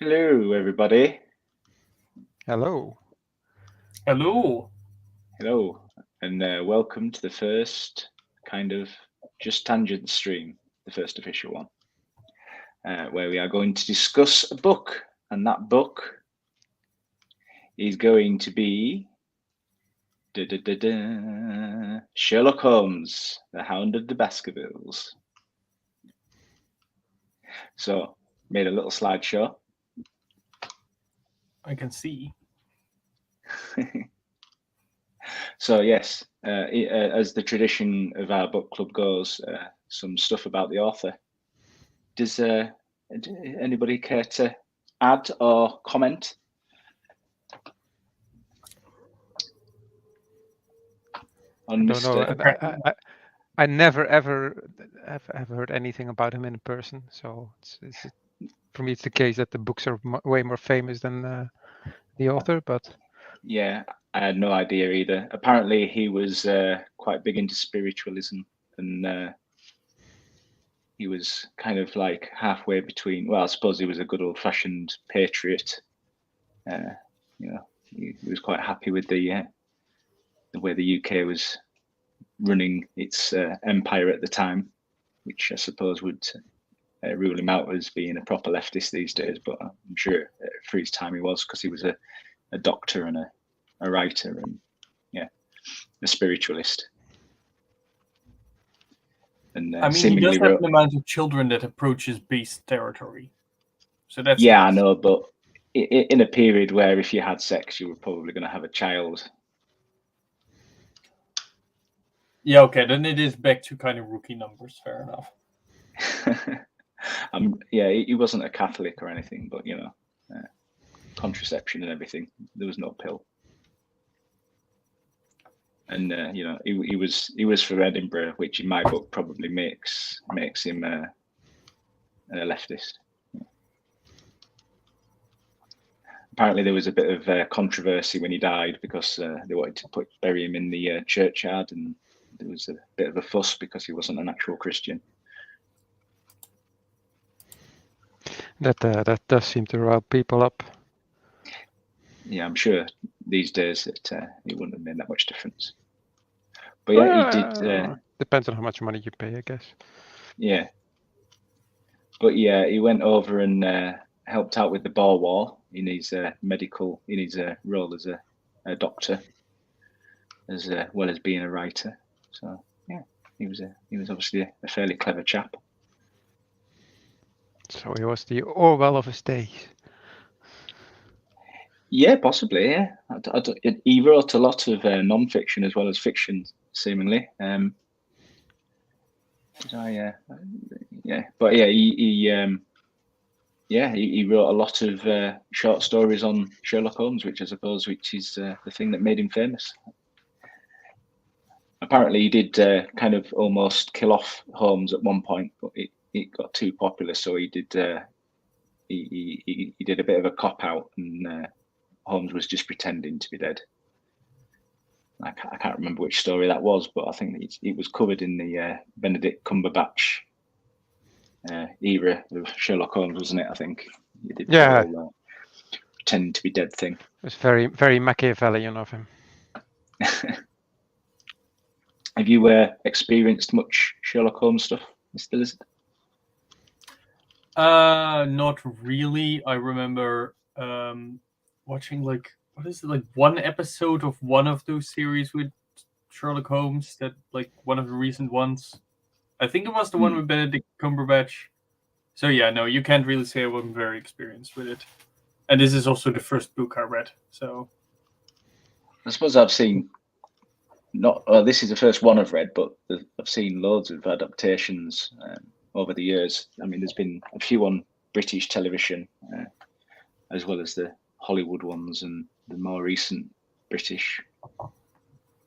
Hello, everybody. Hello. Hello. Hello, and welcome to the first kind of Just Tangent stream, the first official one, where we are going to discuss a book, and that book is going to be Sherlock Holmes, the Hound of the Baskervilles. So, made a little slideshow. I can see. So yes, as the tradition of our book club goes, some stuff about the author. Does anybody care to add or comment? On I don't know. Mr. I never ever have heard anything about him in person. So for me, it's the case that the books are way more famous than the author. But Yeah, I had no idea either. Apparently, he was quite big into spiritualism, and he was kind of like halfway between. Well, I suppose he was a good old-fashioned patriot. You know, he was quite happy with the way the UK was running its empire at the time, which I suppose would rule him out as being a proper leftist these days. But I'm sure for his time he was, because he was a doctor and a writer and a spiritualist. And I mean, he seemingly does have wrote. an amount of children that approaches beast territory. So that's Yeah, nice. I know, but in a period where if you had sex, you were probably going to have a child. Yeah, okay, then it is back to kind of rookie numbers. Fair enough. Yeah, he wasn't a Catholic or anything, but contraception and everything. There was no pill. And he was for Edinburgh, which in my book probably makes him a leftist. Apparently, there was a bit of controversy when he died because they wanted to bury him in the churchyard, and there was a bit of a fuss because he wasn't an actual Christian. that does seem to rile people up. Yeah, I'm sure these days it wouldn't have made that much difference. But yeah, he did. Depends on how much money you pay, I guess. Yeah, but yeah, he went over and helped out with the Boer War in his role as a doctor, as well as being a writer. So yeah, he was obviously a fairly clever chap. So he was the Orwell of his days. Yeah, possibly. Yeah, he wrote a lot of non-fiction as well as fiction, seemingly. Yeah, but yeah, he wrote a lot of short stories on Sherlock Holmes, which is the thing that made him famous. Apparently, he did kind of almost kill off Holmes at one point, but it got too popular, so he did he did a bit of a cop out, and Holmes was just pretending to be dead. I can't remember which story that was, but I think it was covered in the Benedict Cumberbatch era of Sherlock Holmes, wasn't it? I think he did the whole pretending to be dead thing. It was very, very Machiavellian of him. Have you experienced much Sherlock Holmes stuff, Mr. Lizard? Not really. I remember watching like one episode of one of those series with Sherlock Holmes, that like one of the recent ones. I think it was the one with Benedict Cumberbatch. So yeah, no, you can't really say I wasn't very experienced with it. And this is also the first book I read. So I suppose I've seen this is the first one I've read, but I've seen loads of adaptations over the years. I mean, there's been a few on British television, as well as the Hollywood ones and the more recent British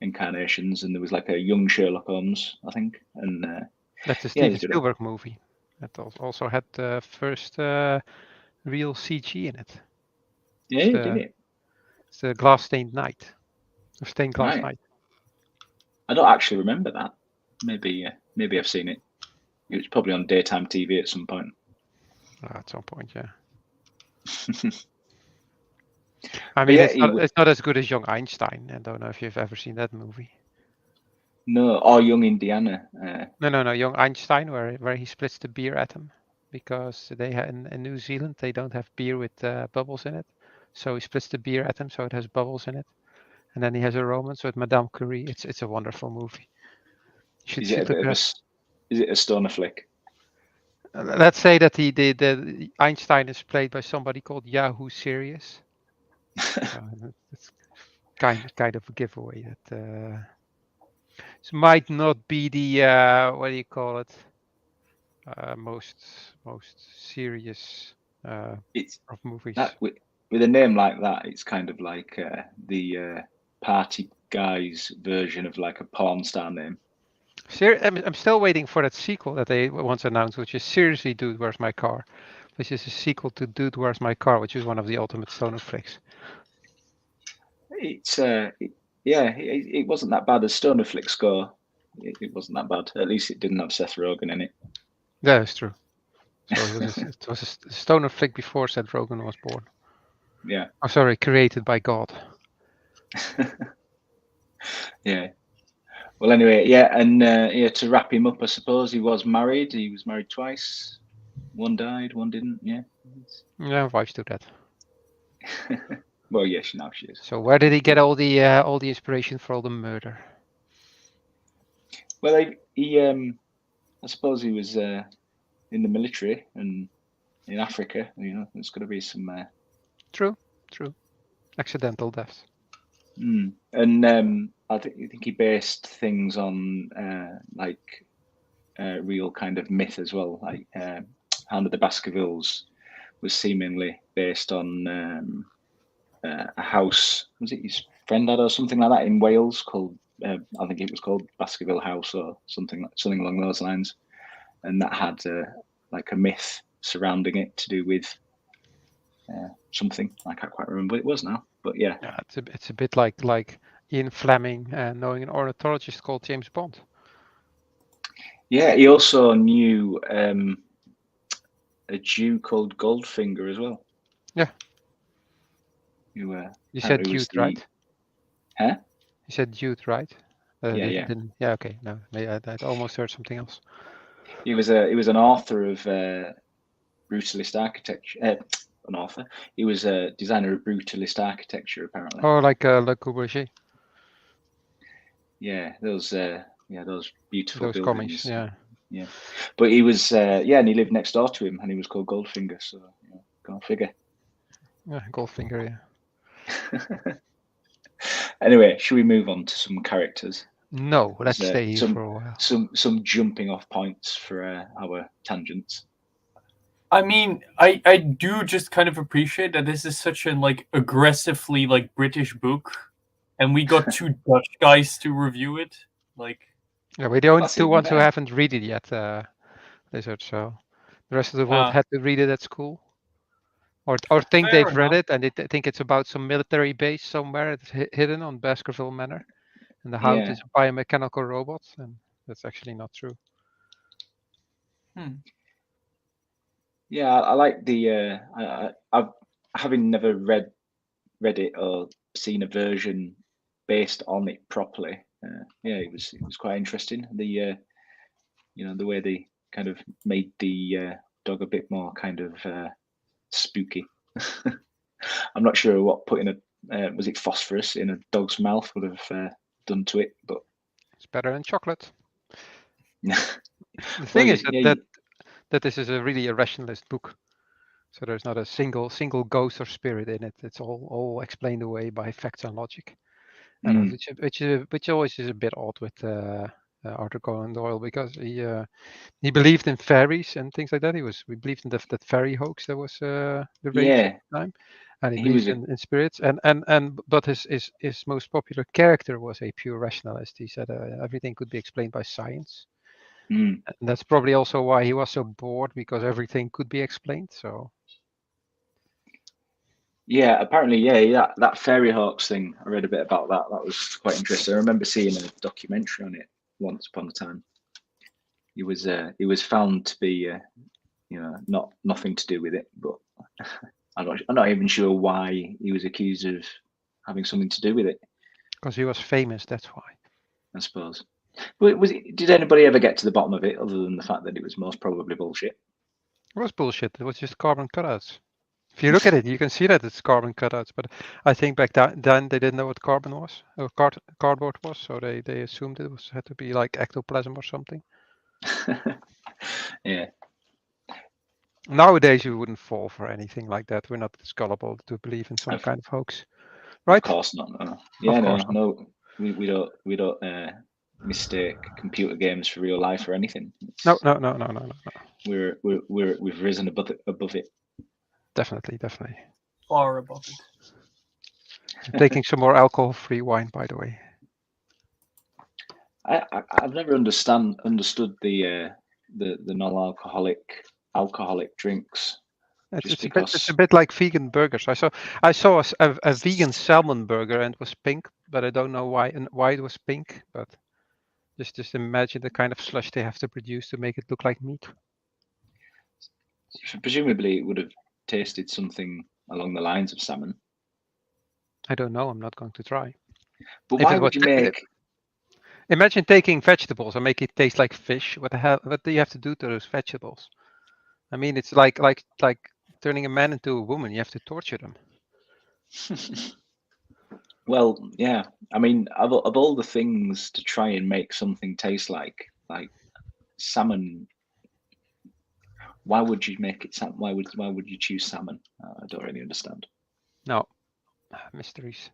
incarnations. And there was like a young Sherlock Holmes, I think. And that's the Steven Spielberg movie. That also had the first real CG in it. Yeah, did it? It's the Glass Stained Knight, or Stained Glass Knight. I don't actually remember that. Maybe I've seen it. It was probably on daytime TV at some point. At some point, yeah. I mean, yeah, it's not as good as Young Einstein. I don't know if you've ever seen that movie. No, or Young Indiana. No. Young Einstein, where he splits the beer atom, because they in New Zealand they don't have beer with bubbles in it, so he splits the beer atom so it has bubbles in it, and then he has a romance with Madame Curie. It's a wonderful movie. You should Is it a look bit it of up. is it a stoner flick? Let's say that the Einstein is played by somebody called Yahoo Serious. It's kind of a giveaway that this might not be the what do you call it, most serious It's of movies. that with a name like that, it's kind of like the party guy's version of like a porn star name. I'm still waiting for that sequel that they once announced, which is Seriously Dude, Where's My Car? Which is a sequel to Dude, Where's My Car, which is one of the ultimate stoner flicks. It's it wasn't that bad as stoner flick score. It wasn't that bad. At least it didn't have Seth Rogen in it. That is true. So it was a stoner flick before Seth Rogen was born. Yeah. Oh, sorry, created by God. Yeah. Well, anyway, yeah, and to wrap him up, I suppose he was married. He was married twice. One died, one didn't. Yeah. Yeah, wives do that. Well, yes, now she is. So where did he get all the inspiration for all the murder? Well, he I suppose he was in the military and in Africa. You know, there's got to be some. True. Accidental deaths. And I think he based things on real kind of myth as well. Like Hound of the Baskervilles was seemingly based on a house. Was it his friend had or something like that in Wales called? I think it was called Baskerville House or something along those lines, and that had like a myth surrounding it to do with something. I can't quite remember what it was now, but yeah. It's a bit like Ian Fleming knowing an ornithologist called James Bond. Yeah, he also knew a Jew called Goldfinger as well. Yeah. You said Dude, right? Huh? You said Dude, right? Yeah. Yeah, okay. No, I'd almost heard something else. He was an author of brutalist architecture. An author. He was a designer of brutalist architecture, apparently. Oh, like Le Corbusier. Yeah, those beautiful those buildings. Comics, yeah. But he was and he lived next door to him, and he was called Goldfinger. So go figure. Yeah, Goldfinger. Yeah. Anyway, should we move on to some characters? No, let's stay here for a while. Some jumping off points for our tangents. I mean, I do just kind of appreciate that this is such an aggressively British book, and we got two Dutch guys to review it. Yeah, we're the only two ones who haven't read it yet, Lizard. So the rest of the world had to read it at school, or think they've read it and they think it's about some military base somewhere. It's hidden on Baskerville Manor, and the Hound is a biomechanical robot, and that's actually not true. Yeah, I like the. I've having never read it or seen a version based on it properly. It was quite interesting. The the way they kind of made the dog a bit more kind of spooky. I'm not sure what putting a was it phosphorus in a dog's mouth would have done to it, but it's better than chocolate. The thing is that this is really a rationalist book, so there's not a single ghost or spirit in it. It's all explained away by facts and logic, and which always is a bit odd with Arthur Conan Doyle, because he believed in fairies and things like that. We believed in that fairy hoax that was the rage at the time, and he believed in spirits. But his most popular character was a pure rationalist. He said everything could be explained by science. And that's probably also why he was so bored, because everything could be explained. So yeah, apparently, that fairy hawks thing. I read a bit about that. That was quite interesting. I remember seeing a documentary on it once upon a time. He was found to be nothing to do with it, but I'm not even sure why he was accused of having something to do with it. Because he was famous, that's why. I suppose. Did anybody ever get to the bottom of it, other than the fact that it was most probably bullshit? It was bullshit. It was just carbon cutouts. If you look at it, you can see that it's carbon cutouts. But I think back then they didn't know what carbon was, or cardboard was, so they assumed it had to be like ectoplasm or something. Yeah. Nowadays, you wouldn't fall for anything like that. We're not as gullible to believe in some kind of hoax, right? Of course not. No. Yeah, no. We don't mistake computer games for real life or anything. No. We've risen above it. Definitely. Far above it. I'm taking some more alcohol-free wine, by the way. I've never understood the non-alcoholic drinks. It's a bit like vegan burgers. I saw a vegan salmon burger and it was pink, but I don't know why it was pink. But just imagine the kind of slush they have to produce to make it look like meat. Presumably, it would have tasted something along the lines of salmon. I don't know. I'm not going to try. But why would you make? Imagine taking vegetables and make it taste like fish. What the hell? What do you have to do to those vegetables? I mean, it's like turning a man into a woman. You have to torture them. Well, yeah. I mean, of all the things to try and make something taste like salmon, why would you make it salmon? Why would you choose salmon? I don't really understand. No, mysteries.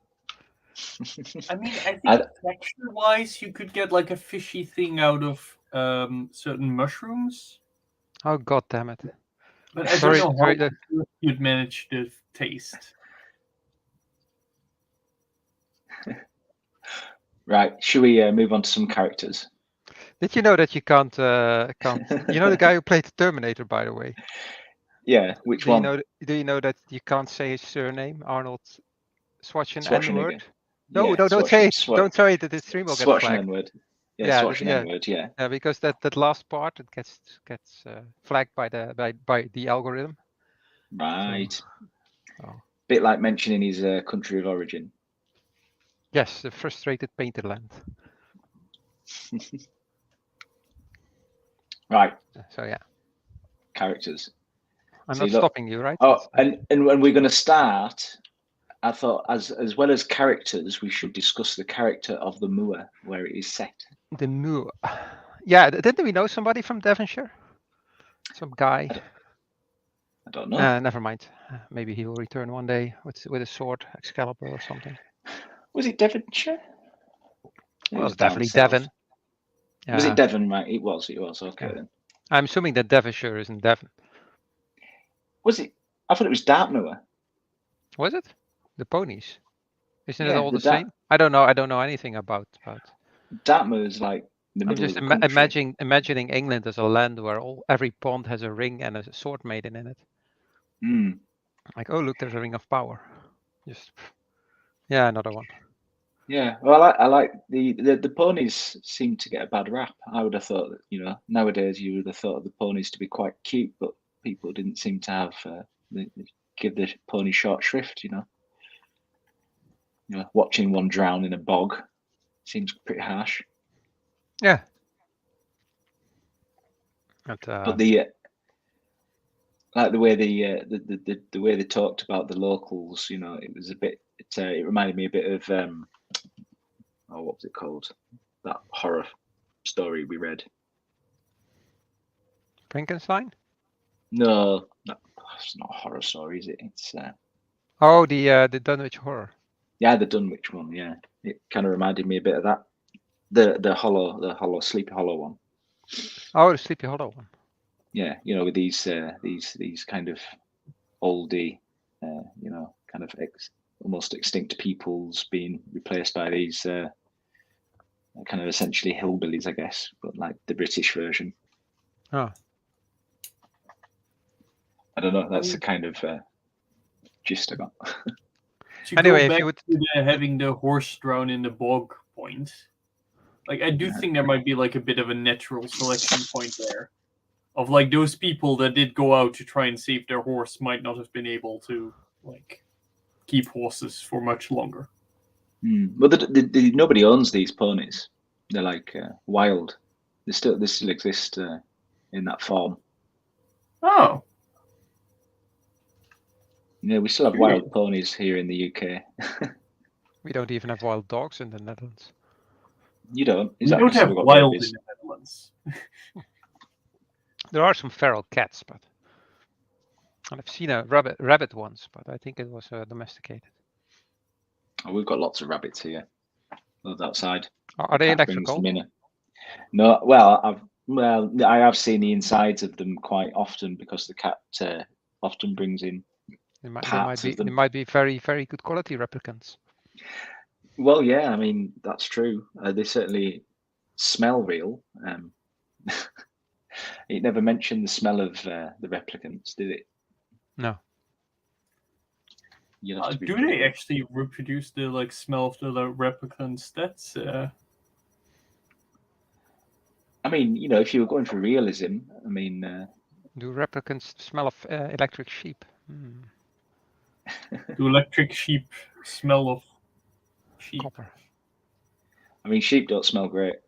I mean, I think texture-wise, you could get like a fishy thing out of certain mushrooms. Oh, god damn it! But I don't know how you'd manage the taste. Right, should we move on to some characters? Did you know that you can't? You know the guy who played the Terminator, by the way. Yeah, which one? Do you know that you can't say his surname, Arnold Schwarzenegger? No, don't say it. Don't say it. The stream will get flagged. Yeah, Schwarzenegger. Yeah, because that last part it gets flagged by the algorithm. Right. So, bit like mentioning his country of origin. Yes, the frustrated painterland. Right. So yeah. Characters. I'm not stopping you, right? Oh, and when we're going to start, I thought as well as characters, we should discuss the character of the moor where it is set. The moor. Yeah, didn't we know somebody from Devonshire? Some guy. I don't know. Never mind. Maybe he will return one day with a sword, Excalibur or something. Was it Devonshire? It was definitely Devon. Yeah. Was it Devon? Right, it was. Okay then. I'm assuming that Devonshire isn't Devon. Was it? I thought it was Dartmoor. Was it? The ponies. Isn't it all the same? I don't know. I don't know anything about. Dartmoor is like the middle of the country. Imagining England as a land where every pond has a ring and a sword maiden in it. Mm. Like, oh look, there's a ring of power. Another one. Yeah, well, I like the ponies seem to get a bad rap. I would have thought that nowadays you would have thought of the ponies to be quite cute, but people didn't seem to have give the pony short shrift. Watching one drown in a bog seems pretty harsh. Yeah. But the way the way they talked about the locals, it was a bit. It reminded me a bit of what was it called? That horror story we read. Frankenstein? No, it's not a horror story, is it? It's the Dunwich Horror. Yeah, the Dunwich one. Yeah, it kind of reminded me a bit of that. The Sleepy Hollow one. Oh, the Sleepy Hollow one. Yeah, with these kind of oldie, kind of almost extinct peoples being replaced by these kind of essentially hillbillies, I guess, but like the British version. Oh. I don't know. That's the kind of gist I got. Anyway, if you would having the horse drown in the bog point, like I do think there might be like a bit of a natural selection point there. of like those people that did go out to try and save their horse might not have been able to like keep horses for much longer. Well, nobody owns these ponies. They're like wild. They still exist in that form. Oh. Yeah, we still have wild ponies here in the UK. We don't even have wild dogs in the Netherlands. You don't? We don't have wild in the Netherlands. There are some feral cats, but I've seen a rabbit once, but I think it was domesticated. Oh, we've got lots of rabbits here. Those outside. Are they electrical? No. Well, I have seen the insides of them quite often because the cat often brings in parts of them. They might be very, very good quality replicants. Well, yeah, I mean that's true. They certainly smell real. It never mentioned the smell of the replicants, did it? No. Do they actually reproduce the like smell of the replicants? That's. I mean, if you were going for realism, I mean. Do replicants smell of electric sheep? Do electric sheep smell of sheep? Copper. I mean, sheep don't smell great.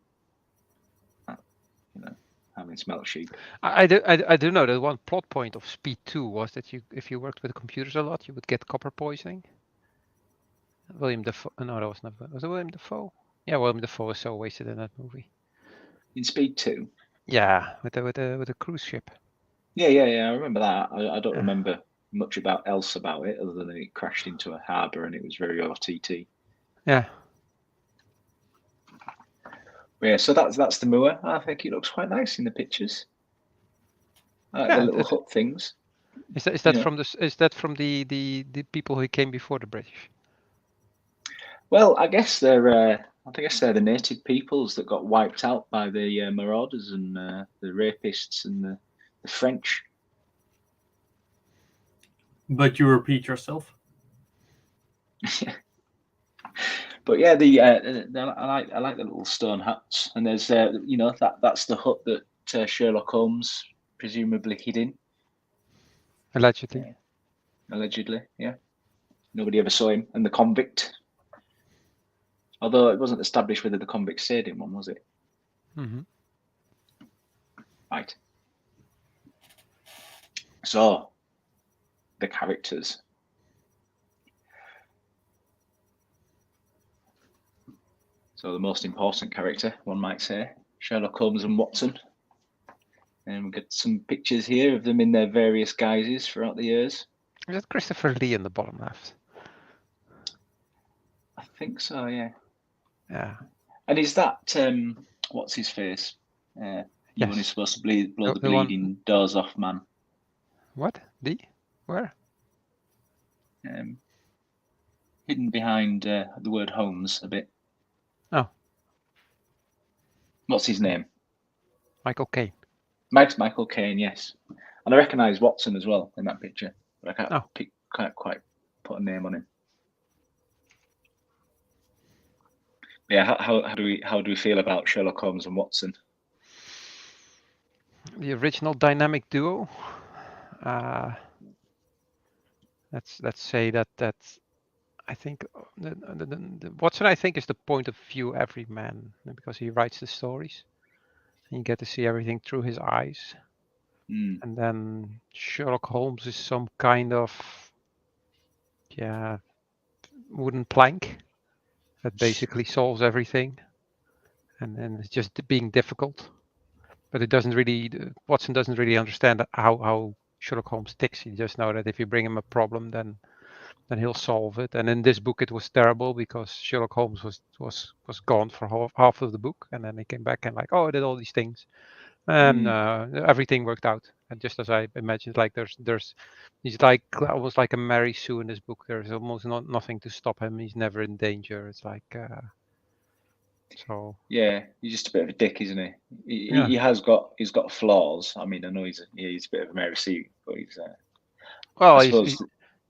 Having smelt sheep. I do know that one plot point of Speed 2 was that if you worked with computers a lot, you would get copper poisoning. William Dafoe. No, that was not. Was it William Dafoe? Yeah, William Dafoe was so wasted in that movie. In Speed 2. Yeah, with the cruise ship. Yeah. I remember that. I don't remember much else about it other than it crashed into a harbour and it was very OTT. Yeah. Yeah, so that's the moor. I think it looks quite nice in the pictures. The little hut things. Is that from the people who came before the British? Well, I guess they're the native peoples that got wiped out by the marauders and the rapists and the French. But you repeat yourself. But yeah, I like the little stone huts, and there's that's the hut that Sherlock Holmes presumably hid in. Allegedly. Allegedly, yeah. Nobody ever saw him, and the convict. Although it wasn't established whether the convict stayed in one, was it? Mm-hmm. Right. So, the characters. So the most important character, one might say, Sherlock Holmes and Watson. And we've got some pictures here of them in their various guises throughout the years. Is that Christopher Lee in the bottom left? I think so, yeah. Yeah. And is that, what's his face? The one who's supposed to blow the bleeding doors off man. What? Where? Hidden behind the word Holmes a bit. Oh. What's his name? Michael Caine. Michael Caine, yes. And I recognise Watson as well in that picture, but I can't quite put a name on him. Yeah, how do we feel about Sherlock Holmes and Watson? The original dynamic duo. Let's say that I think the Watson, I think, is the point of view every man, because he writes the stories. And you get to see everything through his eyes. And then Sherlock Holmes is some kind of wooden plank that basically solves everything, and then it's just being difficult. But Watson doesn't really understand how Sherlock Holmes ticks. He just knows that if you bring him a problem, then he'll solve it. And in this book, it was terrible because Sherlock Holmes was gone for half of the book, and then he came back and I did all these things, and everything worked out. And just as I imagined, like he's like almost like a Mary Sue in this book. There's almost nothing to stop him. He's never in danger. It's like so. Yeah, he's just a bit of a dick, isn't he? He's got flaws. I mean, I know he's a bit of a Mary Sue, but he's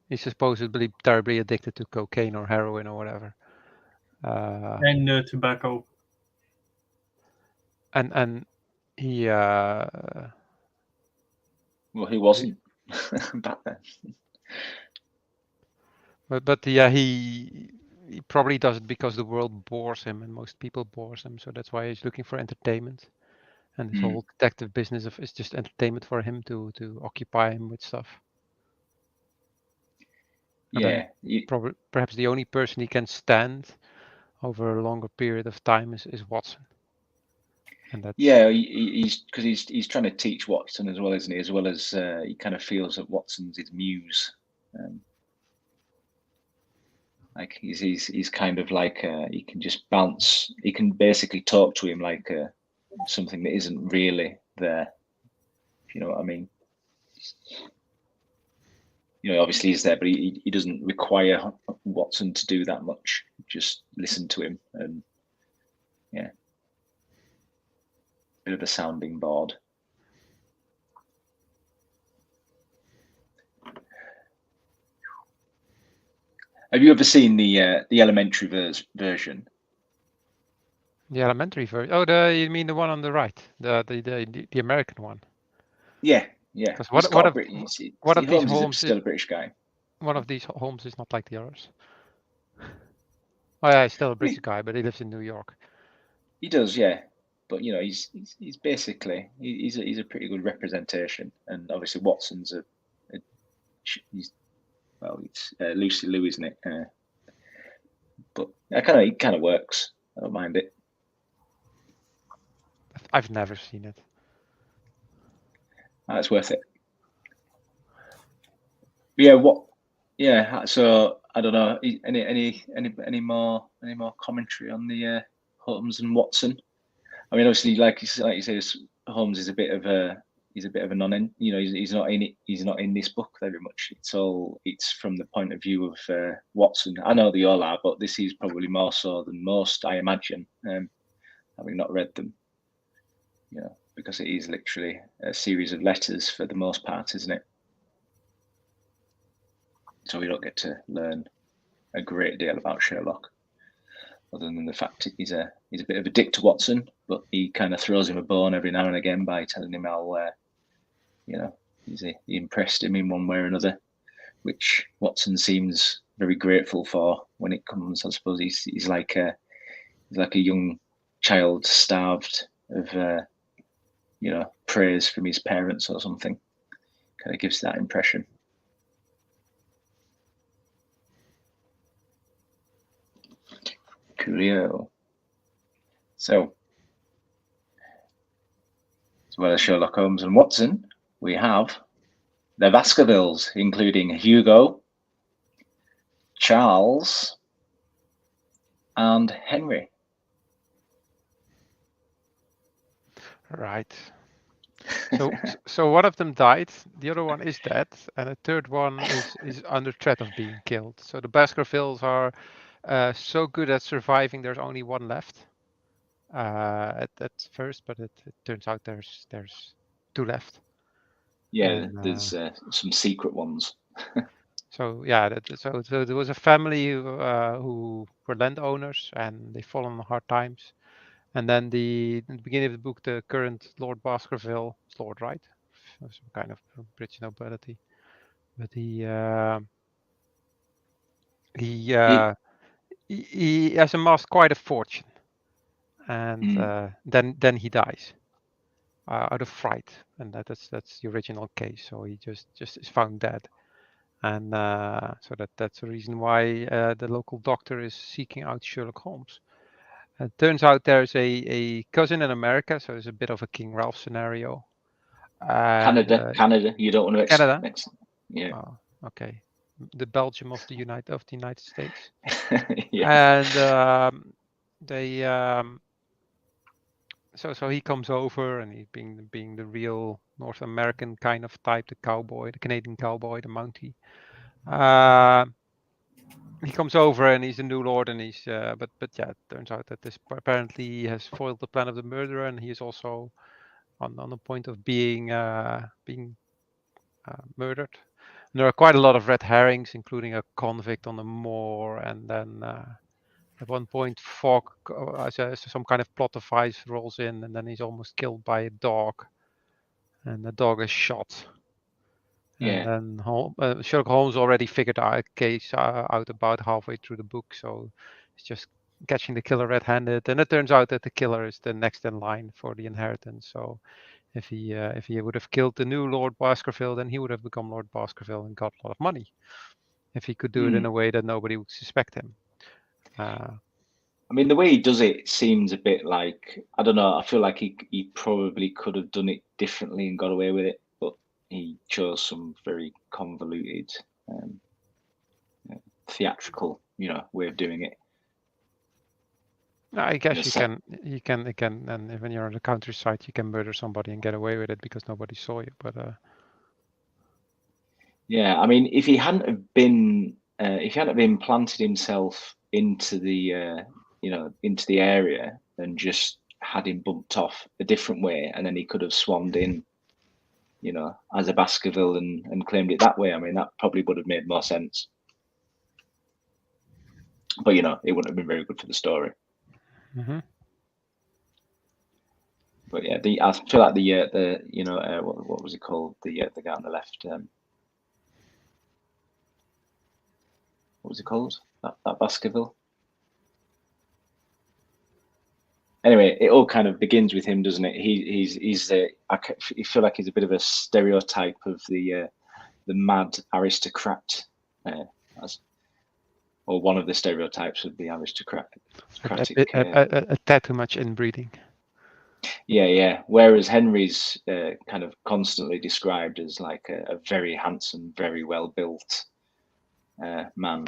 he's supposedly terribly addicted to cocaine or heroin or whatever. And tobacco. And he Well, who wasn't back then? But yeah, he probably does it because the world bores him and most people bores him, so that's why he's looking for entertainment. And this whole detective business is just entertainment for him to occupy him with stuff. Yeah, perhaps the only person he can stand over a longer period of time is Watson. And that's he's because he's trying to teach Watson as well, isn't he? As well as he kind of feels that Watson's his muse. Like he's kind of like he can just bounce. He can basically talk to him like something that isn't really there. If you know what I mean. You know, obviously he's there, but he doesn't require Watson to do that much. Just listen to him, and yeah, bit of a sounding board. Have you ever seen the elementary version? The elementary version. Oh, you mean the one on the right, the American one? Yeah. Because what of these Holmes still a British guy. One of these Holmes is not like the others. Oh yeah, he's still a British guy, but he lives in New York. He does, yeah. But you know, he's basically he's a pretty good representation, and obviously Watson's it's Lucy Liu, isn't it? But it kind of works. I don't mind it. I've never seen it. It's worth it. Yeah. Yeah. So I don't know. Any more commentary on the Holmes and Watson? I mean, obviously, like you say, Holmes is a bit of a non. You know, he's not in it. He's not in this book very much. It's from the point of view of Watson. I know they all are, but this is probably more so than most, I imagine, having not read them. You know, because it is literally a series of letters for the most part, isn't it? So we don't get to learn a great deal about Sherlock, other than the fact he's a bit of a dick to Watson, but he kind of throws him a bone every now and again by telling him how, you know, he impressed him in one way or another, which Watson seems very grateful for when it comes. I suppose he's like a young child starved of, you know, praise from his parents or something. Kind of gives that impression. Coolio. So, as well as Sherlock Holmes and Watson, we have the Baskervilles, including Hugo, Charles, and Henry. Right. So one of them died, the other one is dead, and the third one is under threat of being killed. So the Baskervilles are so good at surviving. There's only one left at first, but it turns out there's two left. Yeah, and, there's some secret ones. So yeah, so there was a family who were landowners, and they fall on hard times. And then in the beginning of the book, the current Lord Baskerville, Lord, right? Some kind of British nobility, but he has amassed quite a fortune, and then he dies out of fright, and that's the original case. So he just is found dead, and so that's the reason why the local doctor is seeking out Sherlock Holmes. It turns out there's a cousin in America, so it's a bit of a King Ralph scenario. Canada. You don't want to Canada. Yeah. Oh, okay. The Belgium of the United States. Yeah. And they so he comes over, and he's being the real North American kind of type, the cowboy, the Canadian cowboy, the Mountie. He comes over, and he's a new lord, and he's but yeah, it turns out that this apparently he has foiled the plan of the murderer, and he is also on the point of being murdered. And there are quite a lot of red herrings, including a convict on the moor, and then at one point Fogg, some kind of plot device rolls in, and then he's almost killed by a dog, and the dog is shot. And then Sherlock Holmes already figured out a case out about halfway through the book, so it's just catching the killer red-handed. And it turns out that the killer is the next in line for the inheritance. So if he would have killed the new Lord Baskerville, then he would have become Lord Baskerville and got a lot of money. If he could do it in a way that nobody would suspect him. I mean, the way he does it seems a bit like, I don't know, I feel like he probably could have done it differently and got away with it, but he chose some very convoluted theatrical, way of doing it. I guess you can, and when you're on the countryside, you can murder somebody and get away with it because nobody saw you. But yeah, I mean, if he hadn't have been planted himself into the into the area and just had him bumped off a different way, and then he could have swanned in, as a Baskerville and claimed it that way. I mean, that probably would have made more sense. But it wouldn't have been very good for the story. Mm-hmm. But yeah, I feel like what was it called? The guy on the left. What was it called? That Baskerville. Anyway, it all kind of begins with him, doesn't it? I feel like he's a bit of a stereotype of the mad aristocrat, or one of the stereotypes of the aristocratic. A tad too much inbreeding. Yeah. Whereas Henry's kind of constantly described as like a very handsome, very well built man.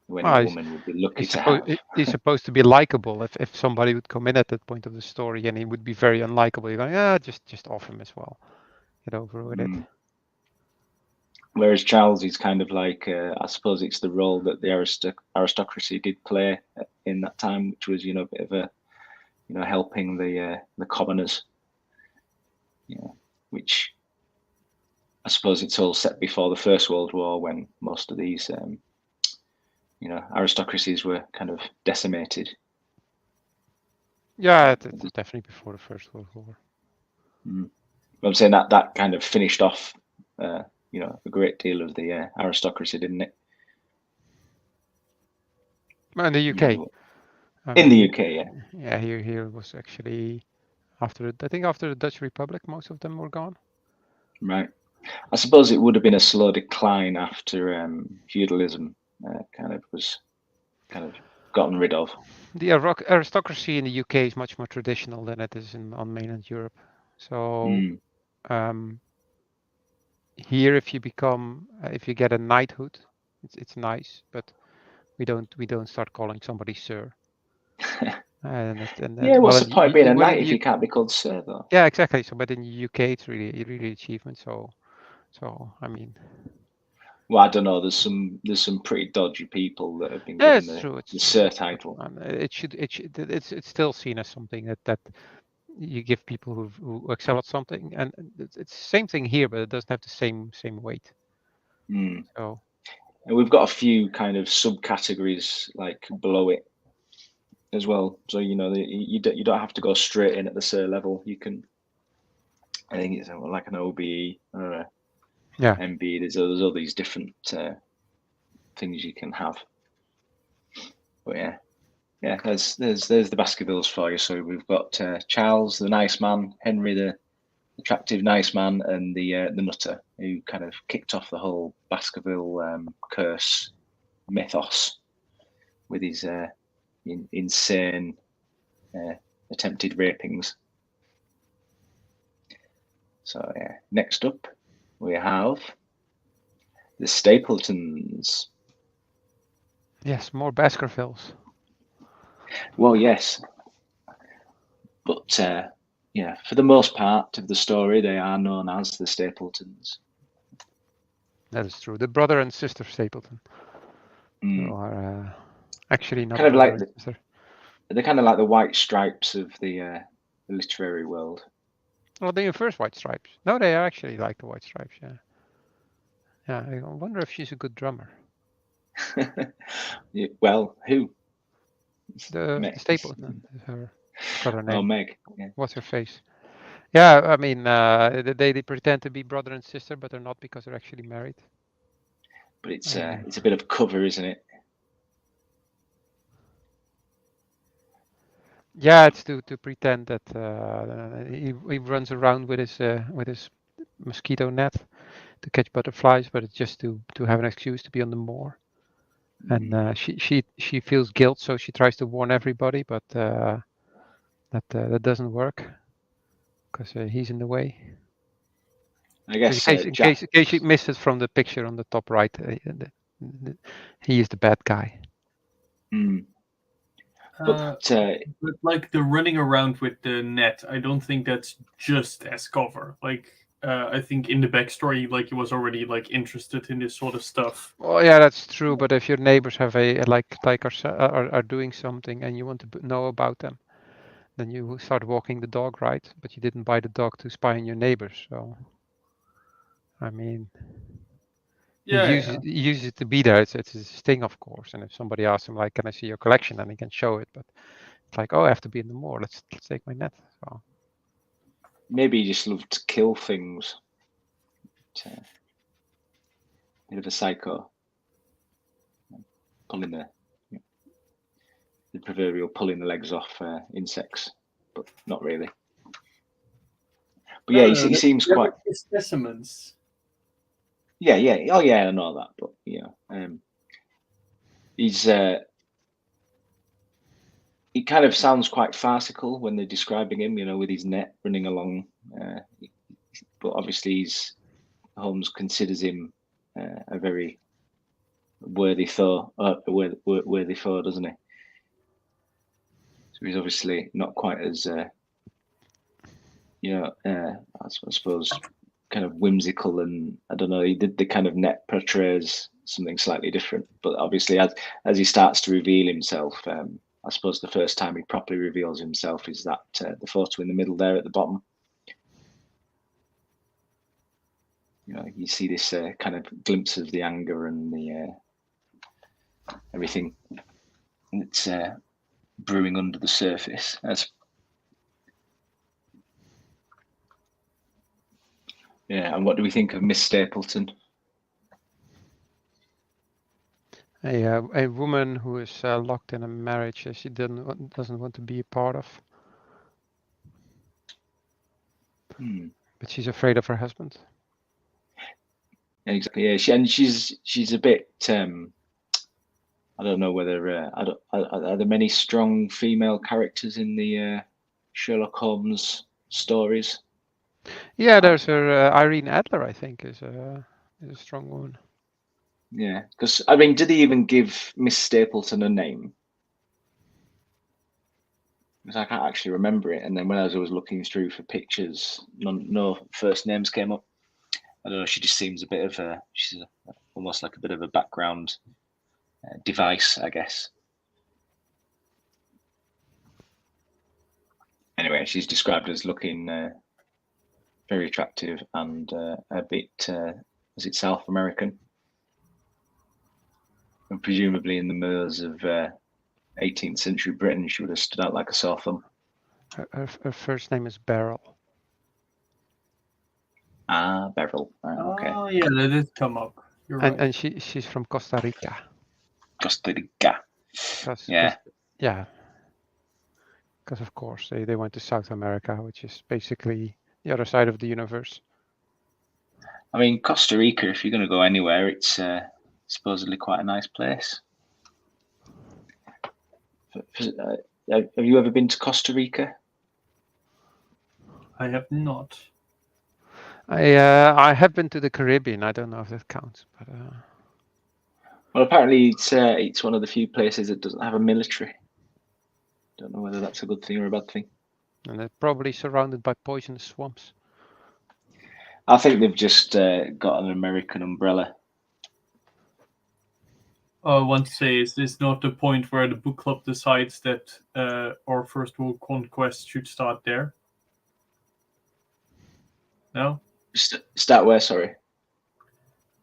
When a woman would be lucky to have. He's supposed to be likable. If somebody would come in at that point of the story and he would be very unlikable, you're going, just off him as well. Get over with it. Whereas Charles is kind of like, I suppose it's the role that the aristocracy did play in that time, which was, a bit of a, helping the commoners, which I suppose it's all set before the First World War, when most of these, aristocracies were kind of decimated. Yeah, it's definitely before the First World War. I'm saying that kind of finished off, a great deal of the aristocracy, didn't it? In the UK. In the UK, yeah. Yeah, here was actually after the Dutch Republic, most of them were gone. Right. I suppose it would have been a slow decline after feudalism was gotten rid of. The aristocracy in the UK is much more traditional than it is on mainland Europe. So here, if you get a knighthood, it's nice, but we don't start calling somebody sir. What's the point of being a knight if you can't be called sir, though? Yeah, exactly. So, but in the UK, it's really achievement. So I mean. Well, I don't know. There's some pretty dodgy people that have been given the sir title. It's still seen as something that you give people who excel at something, and it's the same thing here, but it doesn't have the same weight. So, and we've got a few kind of subcategories like below it as well. So you don't have to go straight in at the sir level. You can, I think it's like an OBE or a MB. There's all these different things you can have. But yeah, there's the Baskervilles for you. So we've got Charles, the nice man, Henry, the attractive nice man, and the nutter, who kind of kicked off the whole Baskerville curse mythos with his insane attempted rapings. So yeah, next up we have the Stapletons. Yes, more Baskervilles. Well, yes, but for the most part of the story, they are known as the Stapletons. That is true. The brother and sister Stapleton are actually not kind of like they're kind of like the White Stripes of the literary world. Well, they are first White Stripes. No, they are actually like the White Stripes. Yeah. I wonder if she's a good drummer. Well, who? The Stapleton. Her name. Oh, Meg. Yeah. What's her face? Yeah, I mean, they pretend to be brother and sister, but they're not because they're actually married. But it's a bit of cover, isn't it? Yeah, it's to pretend that he runs around with his mosquito net to catch butterflies, but it's just to have an excuse to be on the moor. And she feels guilt, so she tries to warn everybody, but that doesn't work because he's in the way. I guess in case you missed it from the picture on the top right, he is the bad guy. But like the running around with the net, I don't think that's just as cover. Like I think in the backstory, like he was already like interested in this sort of stuff. Oh yeah, that's true. But if your neighbors have are doing something and you want to know about them, then you start walking the dog, right? But you didn't buy the dog to spy on your neighbors, so I mean, he uses it to be there. It's his thing, of course. And if somebody asks him, like, "Can I see your collection?" then he can show it. But it's like, "Oh, I have to be in the moor. Let's take my net." So maybe he just loved to kill things. Bit of a psycho, pulling the proverbial pulling the legs off insects, but not really. But yeah, he seems quite specimens. Yeah. Oh yeah, I know that, but he's he kind of sounds quite farcical when they're describing him, with his net running along. But obviously, Holmes considers him a very worthy foe, doesn't he? So he's obviously not quite as, I suppose, kind of whimsical, and I don't know. He did the kind of net portrays something slightly different, but obviously, as he starts to reveal himself, I suppose the first time he properly reveals himself is that the photo in the middle there at the bottom. You see this kind of glimpse of the anger and the everything that's brewing under the surface. And what do we think of Miss Stapleton? A woman who is locked in a marriage she doesn't want to be a part of. But she's afraid of her husband. Exactly. Yeah. She's a bit. I don't know whether are there many strong female characters in the Sherlock Holmes stories? Yeah, there's her Irene Adler. I think is a strong woman. Yeah, because I mean, did they even give Miss Stapleton a name? Because I can't actually remember it. And then when I was looking through for pictures, no first names came up. I don't know. She just seems a bit of she's almost like a bit of a background device, I guess. Anyway, she's described as looking very attractive and a bit, is it South American? And presumably in the mores of 18th century Britain, she would have stood out like a sore thumb. Her first name is Beryl. Ah, Beryl. Okay. Oh yeah, that did come up. You're right. And she's from Costa Rica. Costa Rica. Yeah. Because of course they went to South America, which is basically the other side of the universe. I mean, Costa Rica, if you're going to go anywhere, it's supposedly quite a nice place. Have you ever been to Costa Rica? I have not. I have been to the Caribbean. I don't know if that counts, but. Well, apparently it's one of the few places that doesn't have a military. Don't know whether that's a good thing or a bad thing. And they're probably surrounded by poisonous swamps. I think they've just got an American umbrella. I want to say, is this not the point where the book club decides that our first world conquest should start there? No? Start where, sorry?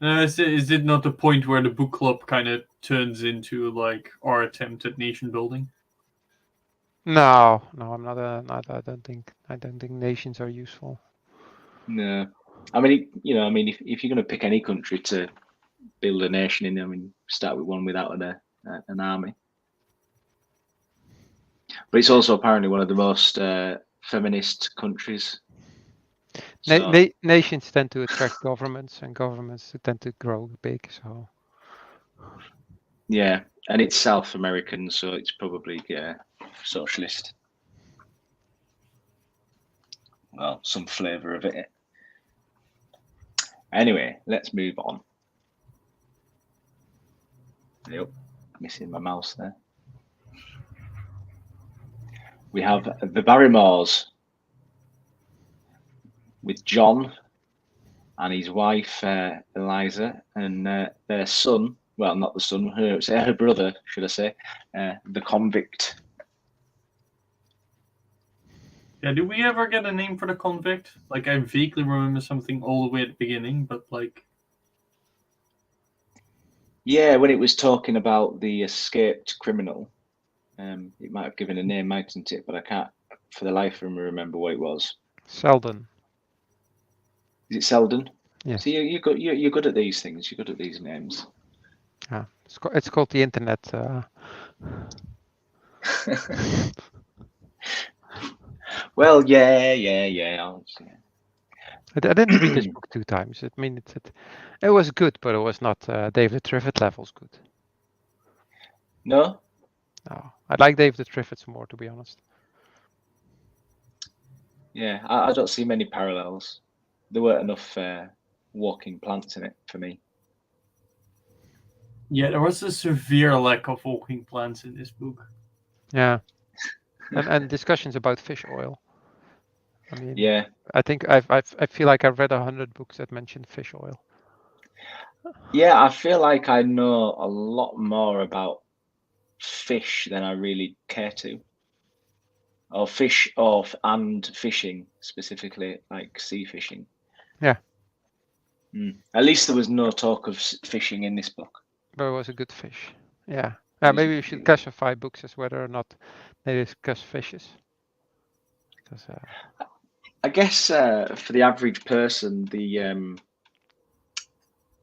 Is it not the point where the book club kind of turns into like our attempt at nation building? No, I'm not. I don't think nations are useful. No, I mean, if you're going to pick any country to build a nation in, I mean, start with one without an army. But it's also apparently one of the most feminist countries. So Nations tend to attract governments, and governments tend to grow big. So yeah, and it's South American, so it's probably socialist. Well, some flavour of it. Anyway, let's move on. Yep, missing my mouse there. We have the Barrymores with John and his wife Eliza, and their son. Well, not the son, her brother, should I say, the convict. Yeah, did we ever get a name for the convict? Like, I vaguely remember something all the way at the beginning, but like... Yeah, when it was talking about the escaped criminal, it might have given a name, mightn't it? But I can't, for the life of me, remember what it was. Selden. Is it Selden? Yes. See, you're good at these things. You're good at these names. Yeah, it's called the internet. Well, yeah. I didn't read this book 2 times. I mean, it was good, but it was not David Triffett levels good. No? No, I like David Triffett more, to be honest. Yeah, I don't see many parallels. There weren't enough walking plants in it for me. Yeah, there was a severe lack of walking plants in this book. Yeah, and discussions about fish oil. I mean, yeah, I think I feel like I've read 100 books that mention fish oil. Yeah, I feel like I know a lot more about fish than I really care to. Or fish, and fishing specifically, like sea fishing. Yeah. At least there was no talk of fishing in this book. But it was a good fish. Yeah. Maybe we should classify books as whether or not they discuss fishes. Because, I guess for the average person, the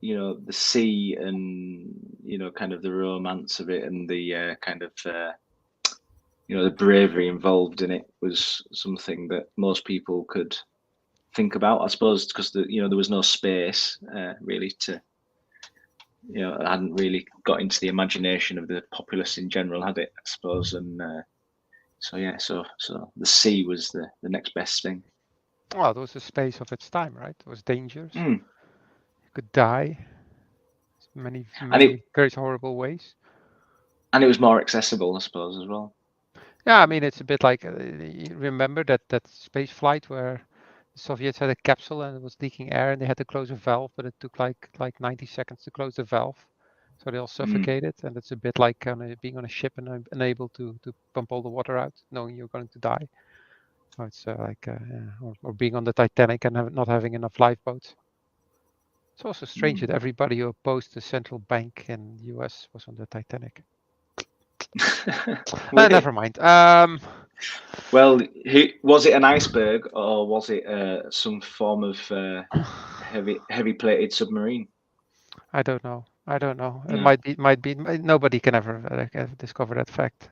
the sea and kind of the romance of it and the kind of the bravery involved in it was something that most people could think about, I suppose, because there was no space really to I hadn't really got into the imagination of the populace in general, had it, I suppose, and so the sea was the next best thing. Well, it was a space of its time, right? It was dangerous. You could die many very horrible ways. And it was more accessible, I suppose, as well. Yeah, I mean, it's a bit like, you remember that space flight where the Soviets had a capsule and it was leaking air and they had to close a valve, but it took like 90 seconds to close the valve. So they all suffocated, and it's a bit like being on a ship and unable to pump all the water out, knowing you're going to die. So it's or being on the Titanic and not having enough lifeboats. It's also strange that everybody who opposed the central bank in the US was on the Titanic. Never mind. Well, was it an iceberg or was it some form of heavy plated submarine? I don't know. It might be. Nobody can ever discover that fact.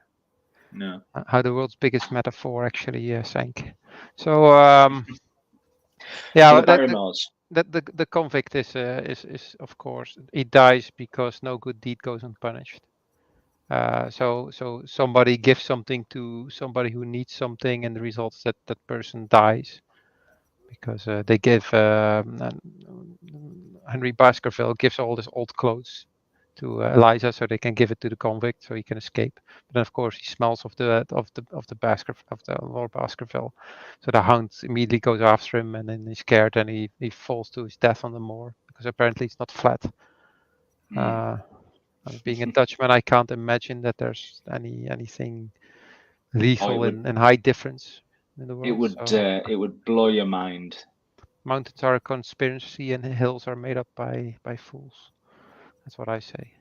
No. How the world's biggest metaphor actually sank. So yeah, the convict is of course he dies because no good deed goes unpunished. So somebody gives something to somebody who needs something, and the result is that person dies because they give Henry Baskerville gives all his old clothes to Eliza so they can give it to the convict so he can escape. But then of course he smells of the Lord Baskerville, so the Hound immediately goes after him, and then he's scared and he falls to his death on the moor because apparently it's not flat. Being a Dutchman, I can't imagine that there's anything lethal in high difference in the world. It would blow your mind. Mountains are a conspiracy and hills are made up by fools. That's what I say.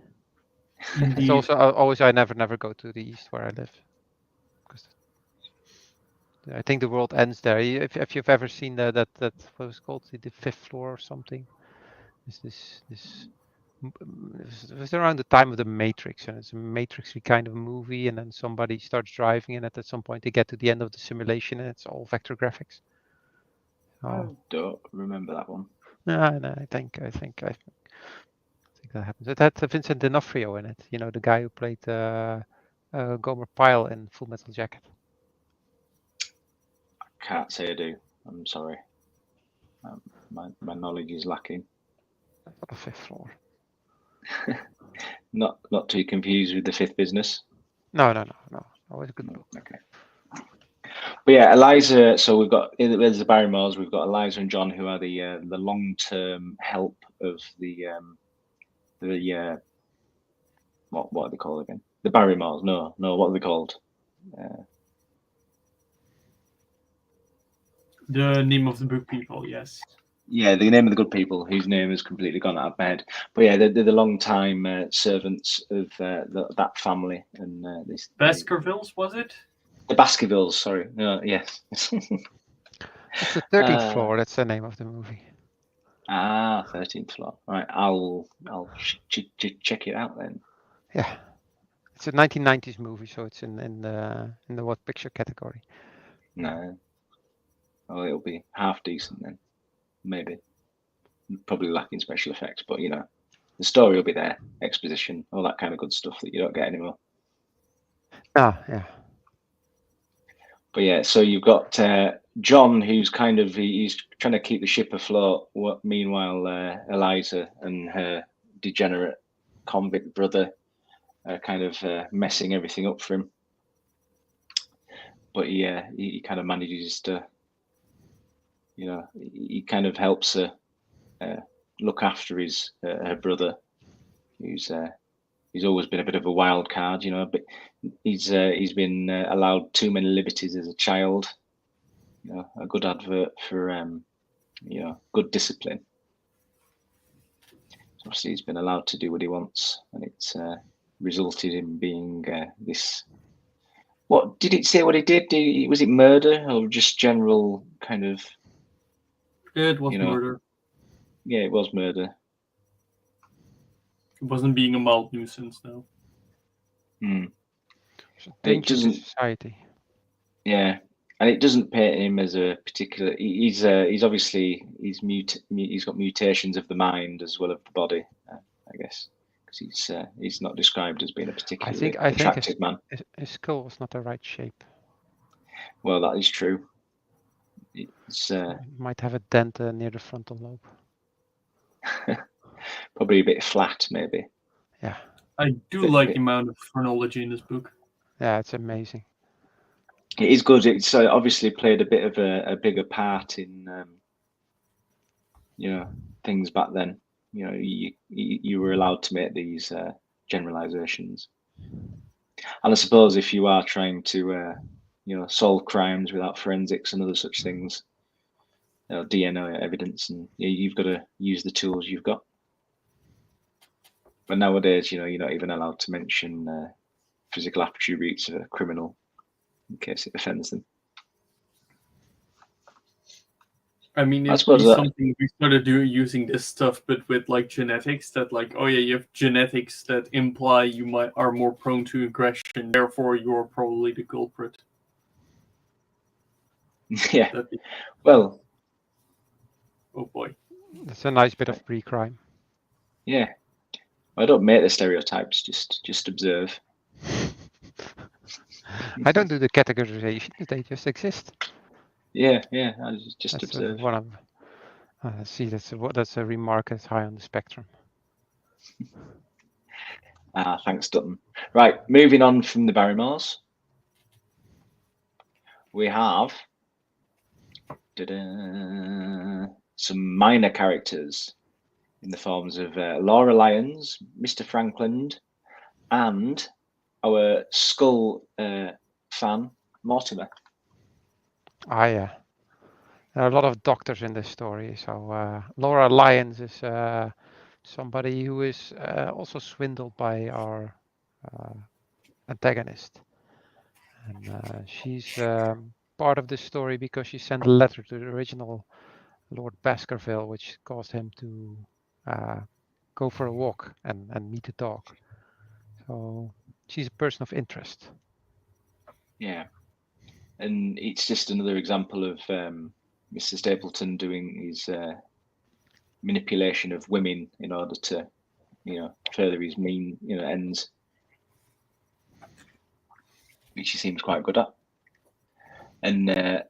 Indeed. It's also always I never go to the east where I live because I think the world ends there. If you've ever seen that what was called the Fifth Floor or something, this it was around the time of the Matrix, and it's a Matrixy kind of movie, and then somebody starts driving, and at some point they get to the end of the simulation, and it's all vector graphics. I don't remember that one. No, I think that happens. It had Vincent D'Onofrio in it. You know, the guy who played Gomer Pyle in Full Metal Jacket. I can't say I do. I'm sorry. My knowledge is lacking. Not the Fifth Floor. Not too confused with The Fifth Business. No. Always a good book. Okay. But yeah, Eliza. So we've got there's the Barrymores. We've got Eliza and John, who are the long-term help of the what are they called again? The Barrymores. No. What are they called? The name of the book people. Yes. Yeah, the name of the good people, whose name has completely gone out of my head. But yeah, they're the long-time servants of that family. And this Baskervilles, was it? The Baskervilles, sorry. No, yes. It's the 13th floor. That's the name of the movie. 13th floor. Right, I'll check it out then. Yeah, it's a 1990s movie, so it's in the what picture category? No. Well, it'll be half decent then. Maybe. Probably lacking special effects, but you know, the story will be there, exposition, all that kind of good stuff that you don't get anymore. Yeah. But yeah, so you've got John, who's he's trying to keep the ship afloat. Meanwhile, Eliza and her degenerate convict brother are kind of messing everything up for him. But he kind of manages to, you know, he kind of helps her look after his her brother, who's always been a bit of a wild card, you know. But he's been allowed too many liberties as a child. You know, a good advert for you know, good discipline. So obviously, he's been allowed to do what he wants, and it's resulted in being this. What did it say? What he did? Was it murder or just general kind of? It was murder. Yeah, it was murder. It wasn't being a mild nuisance, though. It doesn't society. Yeah, and it doesn't paint him as a particular. He's obviously he's got mutations of the mind as well as the body, I guess, because he's not described as being a particularly attractive man. His skull was not the right shape. Well, that is true. It's might have a dent near the frontal lobe. Probably a bit flat, maybe. Yeah. I do like the amount of chronology in this book. Yeah, it's amazing. It is good. It's obviously played a bit of a bigger part in, you know, things back then. You know, you were allowed to make these generalizations. And I suppose if you are trying to, you know, solve crimes without forensics and other such things, you know, DNA evidence, and you've got to use the tools you've got. But nowadays, you know, you're not even allowed to mention physical attributes of a criminal in case it offends them. I mean, it's something we started using this stuff, but with like genetics, that like, oh yeah, you have genetics that imply you are more prone to aggression, therefore you're probably the culprit. Yeah. Well. Oh boy. That's a nice bit of pre-crime. Yeah. I don't make the stereotypes, just observe. I don't do the categorization; they just exist. Yeah, I just observe. One of see, that's a remark that's high on the spectrum. Thanks, Dutton. Right, moving on from the Barrymores, we have some minor characters in the forms of Laura Lyons, Mr. Frankland, and our Skull fan, Mortimer. Yeah. There are a lot of doctors in this story. So Laura Lyons is somebody who is also swindled by our antagonist. And she's part of this story because she sent a letter to the original Lord Baskerville, which caused him to go for a walk and meet a dog. So she's a person of interest. Yeah, and it's just another example of Mr. Stapleton doing his manipulation of women in order to, further his mean, ends, which he seems quite good at. And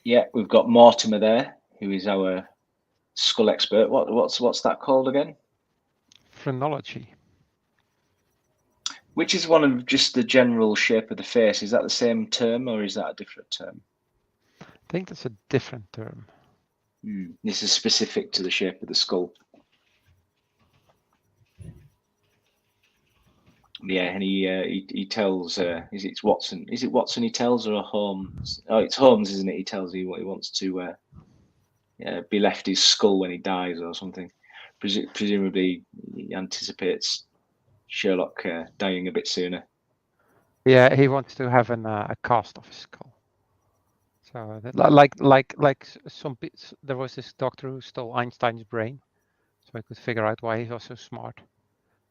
yeah, we've got Mortimer there, who is our skull expert. What's that called again? Phrenology. Which is one of just the general shape of the face. Is that the same term or is that a different term? I think that's a different term. This is specific to the shape of the skull. Yeah, and he tells, is it Watson? Is it Watson he tells or Holmes? Oh, it's Holmes, isn't it? He tells you what he wants to be left his skull when he dies or something. Presumably he anticipates Sherlock dying a bit sooner. Yeah, he wants to have a cast of his skull. So like some bits, there was this doctor who stole Einstein's brain, so I could figure out why he was so smart.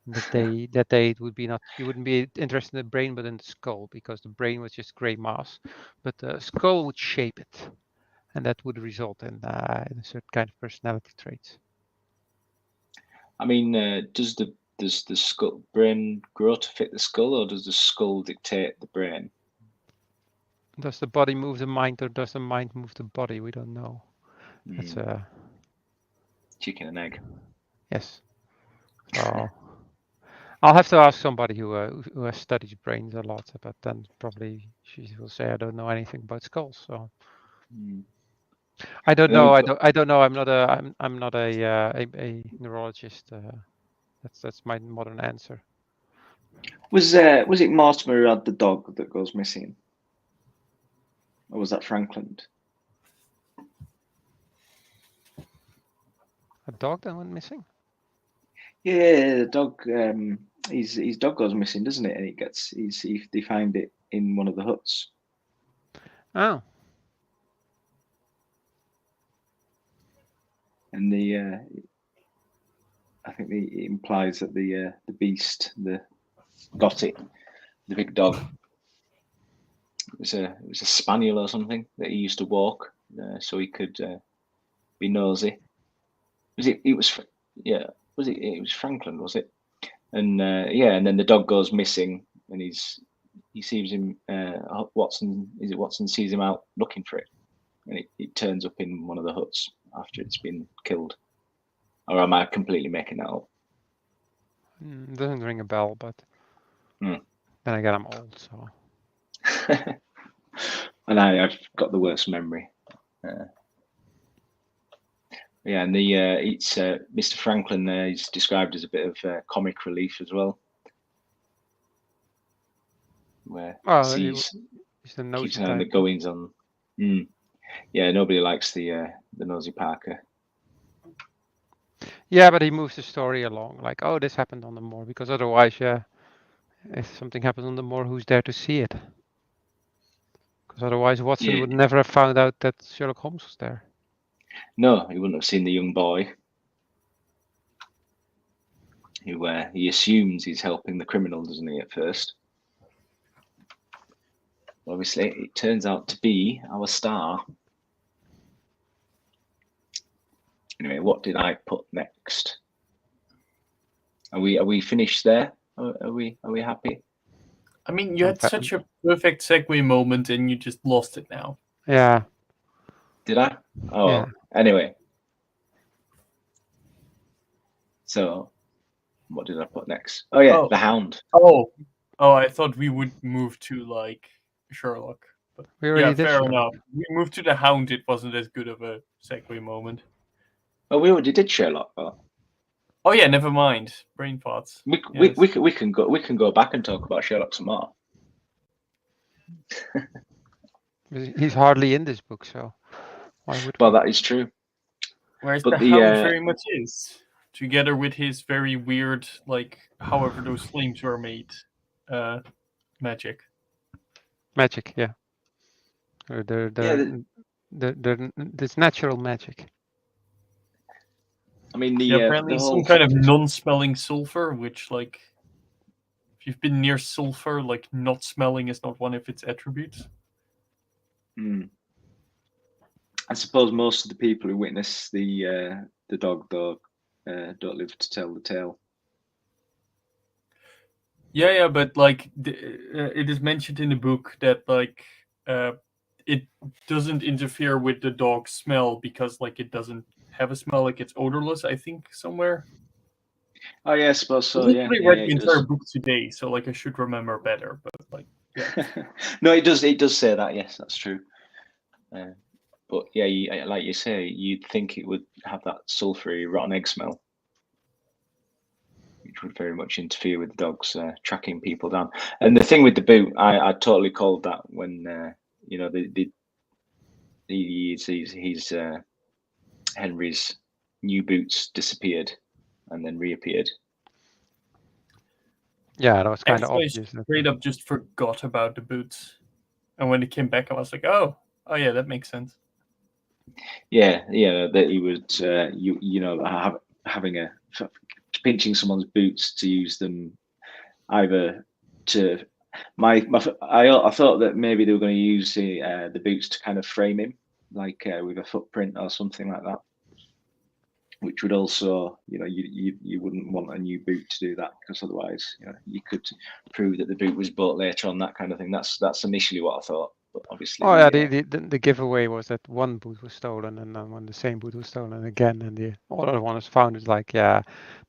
That day it would be not, you wouldn't be interested in the brain but in the skull, because the brain was just gray mass, but the skull would shape it, and that would result in a certain kind of personality traits. I mean, does the skull brain grow to fit the skull, or does the skull dictate the brain? Does the body move the mind, or does the mind move the body? We don't know. That's chicken and egg. Yes. So I'll have to ask somebody who has studied brains a lot, but then probably she will say I don't know anything about skulls. So I don't know. I don't know. I'm not a neurologist. That's my modern answer. Was it Mortimer who had the dog that goes missing, or was that Franklin? A dog that went missing? Yeah, the dog. His dog goes missing, doesn't it? And they find it in one of the huts. Oh. And I think it implies that the beast, got it, the big dog. It was a spaniel or something that he used to walk, so he could be nosy. It was Franklin, was it? And and then the dog goes missing, and he sees him. Watson sees him out looking for it, and it turns up in one of the huts after it's been killed. Or am I completely making that up? Doesn't ring a bell, but then again, I'm old, so. And I've got the worst memory. Yeah, and it's Mr. Franklin there. He's described as a bit of comic relief as well, where keeps an eye on the goings on. Yeah, nobody likes the nosy Parker. Yeah, but he moves the story along, like, oh, this happened on the moor, because otherwise, if something happens on the moor, who's there to see it? Because otherwise, Watson would never have found out that Sherlock Holmes was there. No, he wouldn't have seen the young boy who he assumes he's helping the criminal, doesn't he, at first? Obviously, it turns out to be our star. Anyway, what did I put next? Are we finished there? Are we happy? I mean, you had such a perfect segue moment, and you just lost it now. Yeah. Did I? Oh, yeah. Anyway. So, what did I put next? Oh yeah, the Hound. Oh, I thought we would move to like Sherlock. But yeah, fair enough. We moved to the Hound. It wasn't as good of a segue moment. Oh, we already did Sherlock. Oh yeah, never mind. Brain farts. We can go back and talk about Sherlock some more. He's hardly in this book, so why would? Well, that is true. Whereas the Hound very much is, together with his very weird, like, however those flames were made, magic. Magic, yeah. There's natural magic. I mean, apparently the whole some kind of non-smelling sulfur, which like if you've been near sulfur, like not smelling is not one of its attributes. I suppose most of the people who witness the dog though don't live to tell the tale. Yeah, but like it is mentioned in the book that like it doesn't interfere with the dog's smell because like it doesn't have a smell, like it's odorless. I think somewhere. Oh yeah, I suppose so. I Yeah, read the it entire does. book today, so like I should remember better. But like, yeah. No, it does. It does say that. Yes, that's true. But yeah, like you say, you'd think it would have that sulphury rotten egg smell, which would very much interfere with the dogs tracking people down. And the thing with the boot, I totally called that when he's Henry's new boots disappeared and then reappeared. Yeah, that was kind of Actually, obvious. I straight up just forgot about the boots, and when it came back, I was like, oh yeah, that makes sense. Yeah, that he would, having pinching someone's boots to use them either to I thought that maybe they were going to use the boots to kind of frame him, like with a footprint or something like that, which would also, you wouldn't want a new boot to do that because otherwise, you could prove that the boot was bought later on, that kind of thing. That's initially what I thought. But obviously, oh yeah, the giveaway was that one boot was stolen, and then when the same boot was stolen again, and the other one was found, it's like, yeah,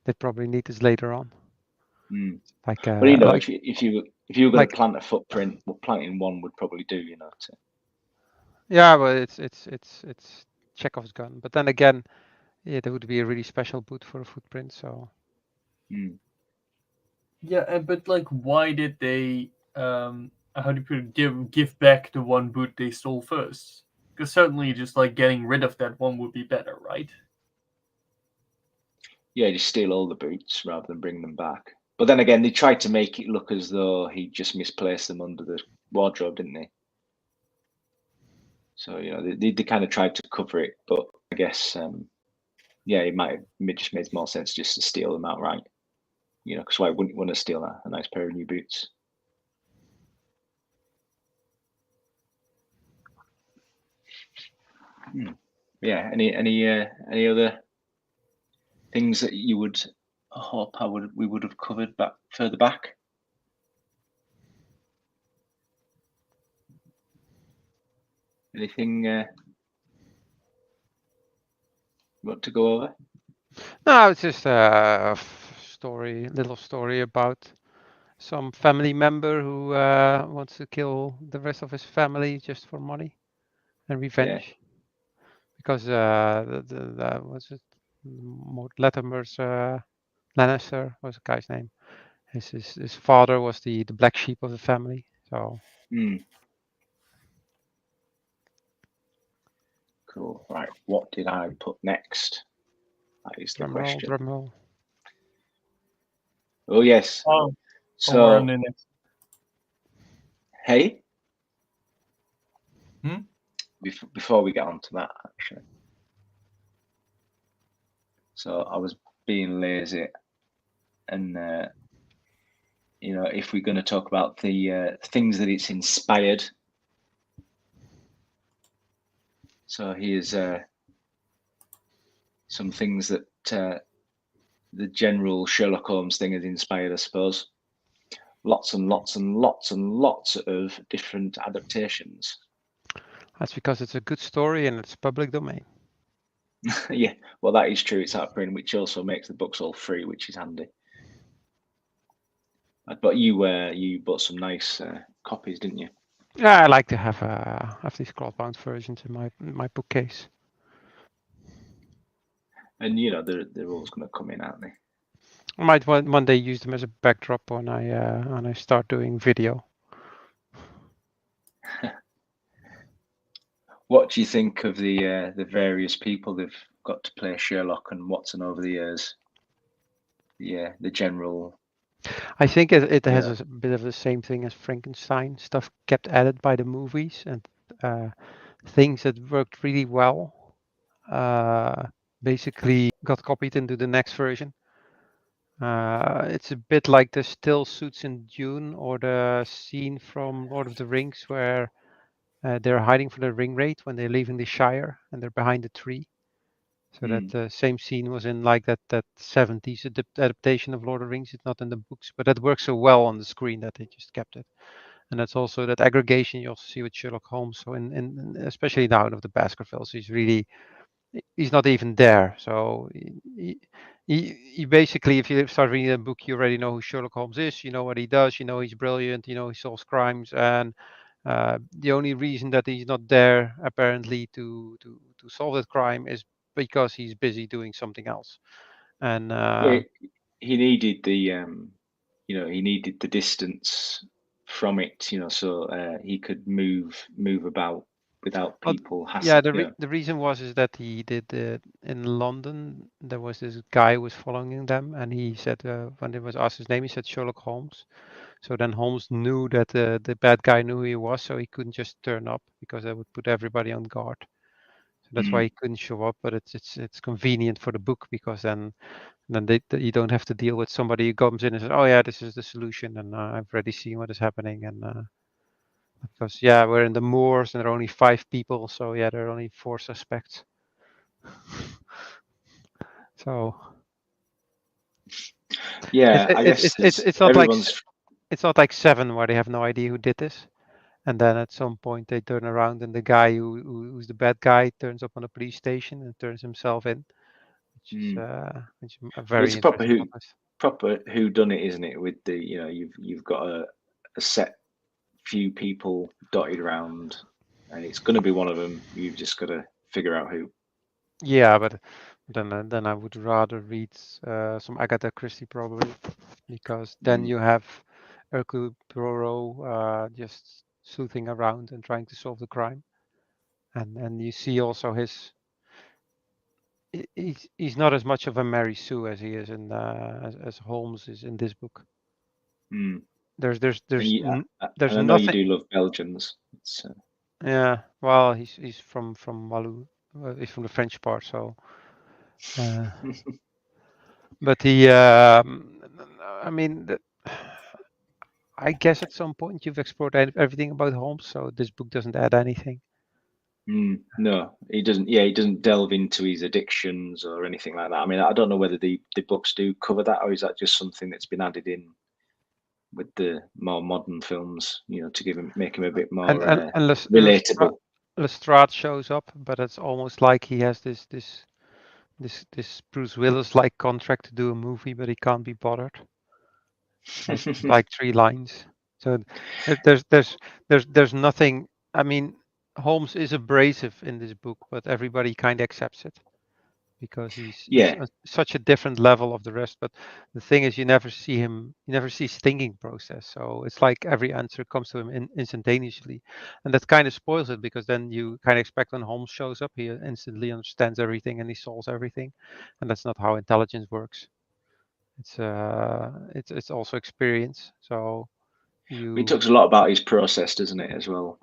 they probably need this later on. Like, well, if you were going to plant a footprint, well, planting one would probably do, Yeah, but it's Chekhov's gun. But then again, yeah, there would be a really special boot for a footprint. So. Yeah, but like, why did they? How do you put it? Give back the one boot they stole first? Because certainly, just like getting rid of that one would be better, right? Yeah, just steal all the boots rather than bring them back. But then again, they tried to make it look as though he just misplaced them under the wardrobe, didn't they? So they kind of tried to cover it, but I guess it just made more sense just to steal them outright. Because why wouldn't you want to steal a nice pair of new boots? Yeah. Any other things that you would hope we would have covered further back? Anything you want to go over? No, it's just a little story about some family member who wants to kill the rest of his family just for money and revenge. Yeah. Because was it Latimer's Lannister was the guy's name. His father was the black sheep of the family. So. Cool. Right. What did I put next? That is the question. Drum roll. Oh yes. We're on the next. Hey. Before we get on to that, actually. So I was being lazy, and if we're going to talk about the things that it's inspired. So here's some things that the general Sherlock Holmes thing has inspired, I suppose. Lots and lots and lots and lots of different adaptations. That's because it's a good story and it's public domain. Yeah, well, that is true. It's out of print, which also makes the books all free, which is handy. But you bought some nice copies, didn't you? Yeah, I like to have these cloth-bound versions in my bookcase. And they're always going to come in, aren't they? I might one day use them as a backdrop when I start doing video. What do you think of the various people they've got to play Sherlock and Watson over the years? Yeah, the general. I think it has a bit of the same thing as Frankenstein. Stuff kept added by the movies, and things that worked really well basically got copied into the next version. It's a bit like the still suits in Dune or the scene from Lord of the Rings where they're hiding from the ring raid when they're leaving the Shire and they're behind a tree. So that same scene was in like that 70s adaptation of Lord of the Rings. It's not in the books, but that works so well on the screen that they just kept it. And that's also that aggregation you also see with Sherlock Holmes. So in especially now of the Baskervilles, he's not even there. So he basically, if you start reading the book, you already know who Sherlock Holmes is. You know what he does. You know he's brilliant. You know he solves crimes. And the only reason that he's not there apparently to solve that crime is because he's busy doing something else. And Yeah, he needed he needed the distance from it, so he could move about without Well, people yeah, hassle. the reason was is that he did in London. There was this guy who was following them, and he said when it was asked his name, he said Sherlock Holmes. So then Holmes knew that the bad guy knew who he was, so he couldn't just turn up because that would put everybody on guard. So that's why he couldn't show up. But it's convenient for the book because then you don't have to deal with somebody who comes in and says, "Oh yeah, this is the solution," and I've already seen what is happening, and because yeah, we're in the moors and there are only 5 people, so yeah, there are only 4 suspects. So Yeah, I guess it's not like everyone's. it's not like 7 where they have no idea who did this, and then at some point they turn around and the guy who's the bad guy turns up on a police station and turns himself in, which is a Well, very it's a proper interesting who plot. proper who done it, isn't it? With the you've got a set few people dotted around, and it's going to be one of them. You've just got to figure out who. Yeah, but then I would rather read some Agatha Christie probably, because then you have Hercule Poirot just sleuthing around and trying to solve the crime, and you see also he's not as much of a Mary Sue as he is in as Holmes is in this book. Mm. There's And there's I know you nothing. do love Belgians. It's, Yeah, well, he's from Walou. He's from the French part, so. But I mean, I guess at some point you've explored everything about Holmes, so this book doesn't add anything. No, he doesn't. Yeah, he doesn't delve into his addictions or anything like that. I mean, I don't know whether the books do cover that, or is that just something that's been added in with the more modern films, to make him a bit And more Lestrade, relatable. Lestrade shows up, but it's almost like he has this Bruce Willis-like contract to do a movie, but he can't be bothered. It's like 3 lines. So there's nothing. I mean, Holmes is abrasive in this book, but everybody kind of accepts it because he's Yeah, such a different level of the rest. But the thing is, you never see his thinking process. So it's like every answer comes to him instantaneously, and that kind of spoils it because then you kind of expect when Holmes shows up, he instantly understands everything and he solves everything, and that's not how intelligence works. It's also experience. So he you talks a lot about his process, doesn't it, as well?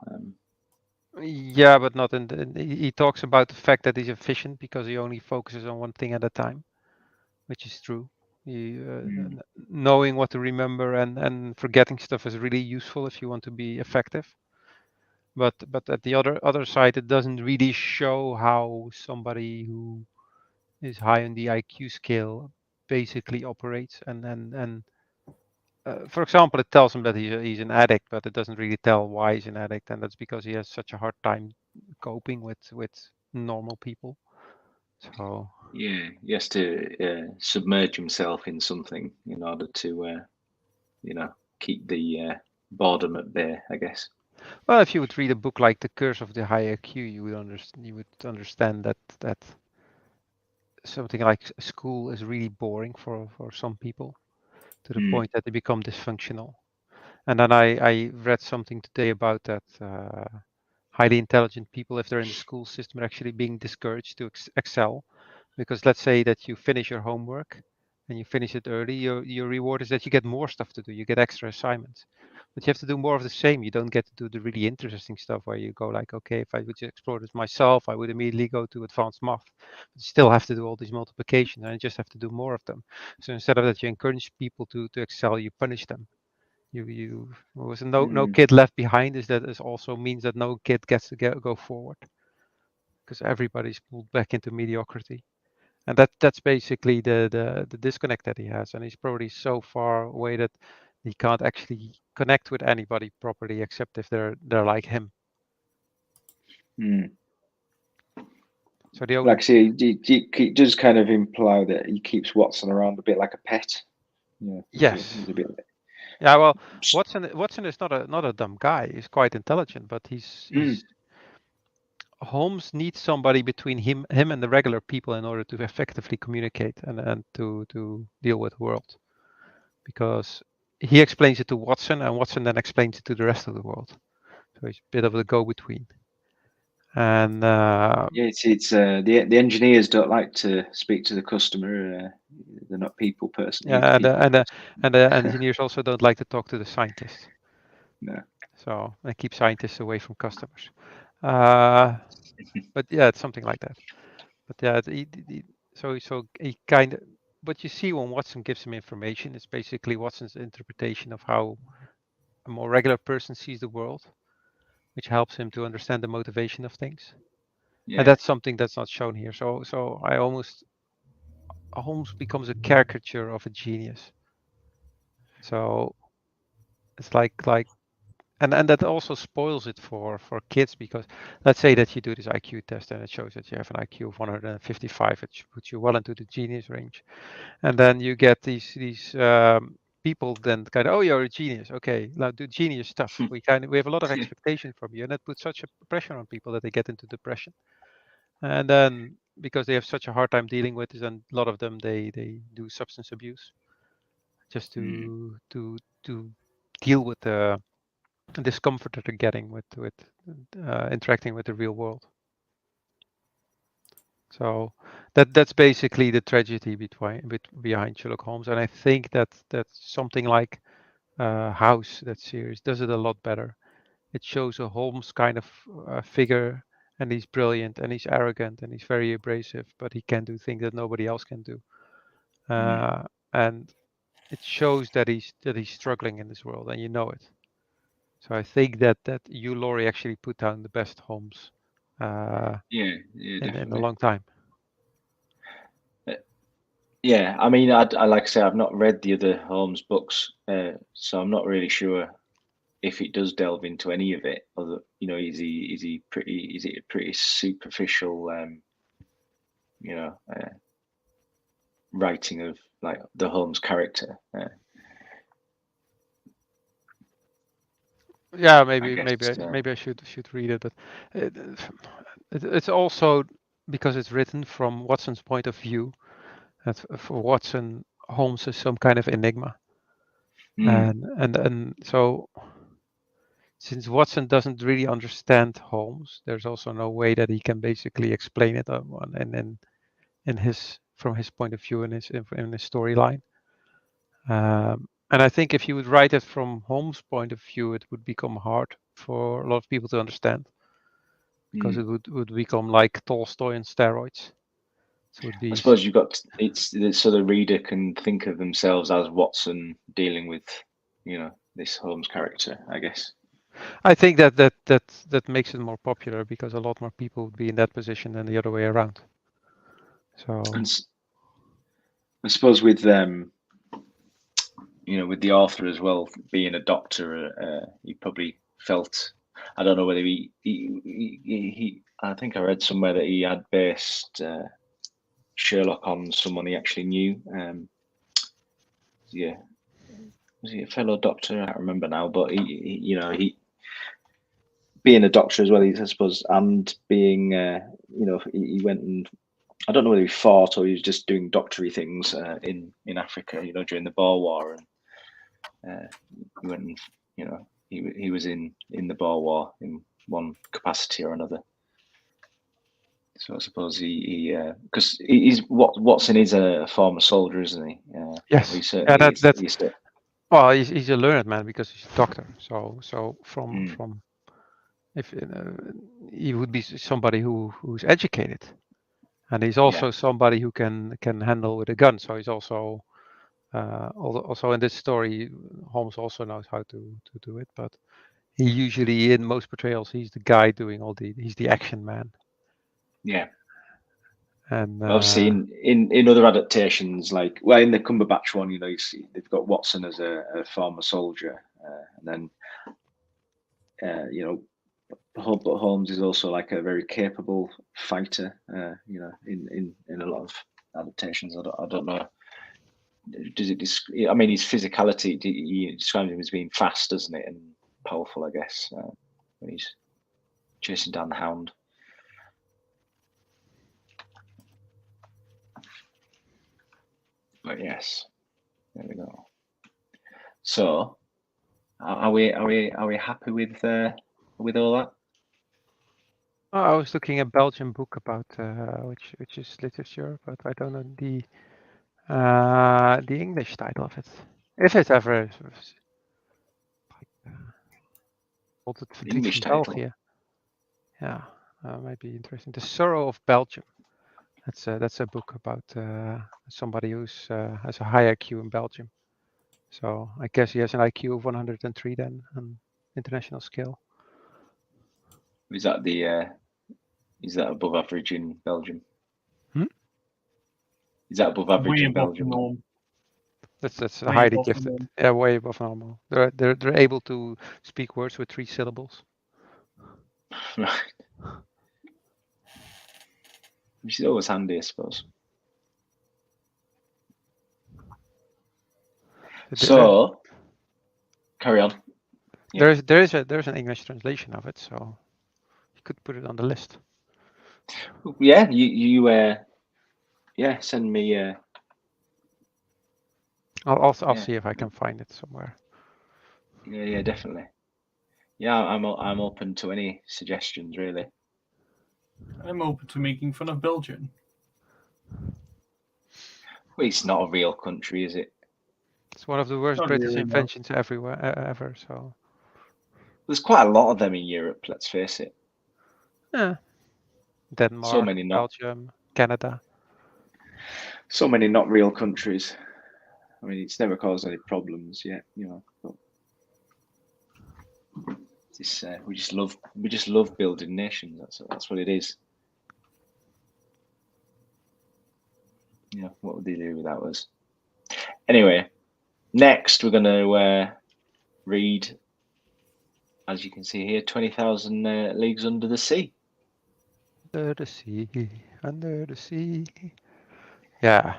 yeah, but not he talks about the fact that he's efficient because he only focuses on one thing at a time, which is true. Knowing what to remember and forgetting stuff is really useful if you want to be effective. But at the other side, it doesn't really show how somebody who is high on the IQ scale basically operates. And for example, it tells him that he's an addict, but it doesn't really tell why he's an addict, and that's because he has such a hard time coping with normal people. So Yeah, he has to submerge himself in something in order to, keep the boredom at bay, I guess. well, if you would read a book like The Curse of the High IQ, you would understand that something like school is really boring for some people to the point that they become dysfunctional. And then I read something today about that highly intelligent people, if they're in the school system, are actually being discouraged to excel. Because let's say that you finish your homework and you finish it early, your reward is that you get more stuff to do, you get extra assignments. But you have to do more of the same. You don't get to do the really interesting stuff where you go like, okay, if I would explore this myself, I would immediately go to advanced math. But you still have to do all these multiplications, and you just have to do more of them. So instead of that, you encourage people to excel, you punish them. You was no kid left behind. Is also means that no kid gets to go forward, because everybody's pulled back into mediocrity. And that's basically the disconnect that he has, and he's probably so far away that he can't actually connect with anybody properly, except if they're like him. So the only, like I say, he does kind of imply that he keeps Watson around a bit like a pet. Yeah. yes, He's a bit. Yeah, well, Watson is not a dumb guy. He's quite intelligent, but he's Holmes needs somebody between him and the regular people in order to effectively communicate and to deal with the world, because he explains it to Watson, and Watson then explains it to the rest of the world. So he's a bit of a go-between. And it's the engineers don't like to speak to the customer. They're not people person. yeah, and the engineers also don't like to talk to the scientists. No. So they keep scientists away from customers. But yeah, it's something like that. But yeah, so he kind of, what you see when Watson gives him information is basically Watson's interpretation of how a more regular person sees the world, which helps him to understand the motivation of things. Yeah. And that's something that's not shown here. So Holmes becomes a caricature of a genius. So it's like and that also spoils it for kids, because let's say that you do this IQ test and it shows that you have an IQ of 155, which puts you well into the genius range, and then you get these people then kind of, oh, you're a genius, okay, now do genius stuff. We have a lot of expectation from you, and that puts such a pressure on people that they get into depression. And then because they have such a hard time dealing with this, and a lot of them they do substance abuse just to deal with the discomfort that they're getting with interacting with the real world. So that's basically the tragedy behind Sherlock Holmes, and I think that something like House, that series, does it a lot better. It shows a Holmes kind of figure, and he's brilliant, and he's arrogant, and he's very abrasive, but he can do things that nobody else can do, and it shows that he's struggling in this world, and you know it. So I think that Hugh Laurie actually put down the best Holmes in a long time. Yeah, I mean, I like I say, I've not read the other Holmes books, so I'm not really sure if it does delve into any of it. Other, is it a pretty superficial, writing of like the Holmes character? Yeah, maybe I should read it, but it's also because it's written from Watson's point of view. That for Watson, Holmes is some kind of enigma, and so since Watson doesn't really understand Holmes, there's also no way that he can basically explain it in his from his point of view in his storyline. And I think if you would write it from Holmes' point of view, it would become hard for a lot of people to understand, because it would become like Tolstoy on steroids. So it would be. I suppose you've got it's so the reader can think of themselves as Watson dealing with, this Holmes character, I guess. I think that makes it more popular, because a lot more people would be in that position than the other way around. So and I suppose with with the author as well, being a doctor, he probably felt, I don't know whether he I think I read somewhere that he had based Sherlock on someone he actually knew. Yeah, was he a fellow doctor? I can't remember now, but he being a doctor as well, I suppose, and being he went and, I don't know whether he fought or he was just doing doctory things in Africa, during the Boer War, and he went and he was in the Boer War in one capacity or another. So I suppose he because Watson is a former soldier, isn't he? yes, He certainly is. Well, he's a learned man because he's a doctor. So from if he would be somebody who's educated, and he's also somebody who can handle with a gun. So he's also also in this story, Holmes also knows how to do it, but he usually in most portrayals he's the guy doing he's the action man. Yeah. And I've seen in other adaptations, like in the Cumberbatch one, you see they've got Watson as a former soldier, and then but Holmes is also like a very capable fighter. In a lot of adaptations, I don't know. Does it? I mean, his physicality. He describes him as being fast, doesn't it, and powerful, I guess, when he's chasing down the Hound. But yes, there we go. So, are we happy with all that? Oh, I was looking at a Belgian book about which is literature, but I don't know the English title of it. If it ever English title. Yeah, might be interesting. The Sorrow of Belgium. That's a book about somebody who's has a high IQ in Belgium. So I guess he has an IQ of 103 then on international scale. Is that above average in Belgium? Is that above average in Belgium? That's highly gifted. Yeah, way above normal. They're able to speak words with 3 syllables. Right. Which is always handy, I suppose. So, carry on. Yeah. There's an English translation of it, so you could put it on the list. Yeah, you send me. I'll see if I can find it somewhere. Yeah, definitely. Yeah, I'm open to any suggestions, really. I'm open to making fun of Belgium. Well, it's not a real country, is it? It's one of the worst British inventions ever. So there's quite a lot of them in Europe. Let's face it. Yeah. Denmark, so many Belgium, Canada. So many not real countries. I mean, it's never caused any problems yet, But this, we just love building nations. That's what it is. What would they do without us? Anyway, next we're going to read, as you can see here, 20,000 Leagues Under the Sea. Under the sea, under the sea. Yeah.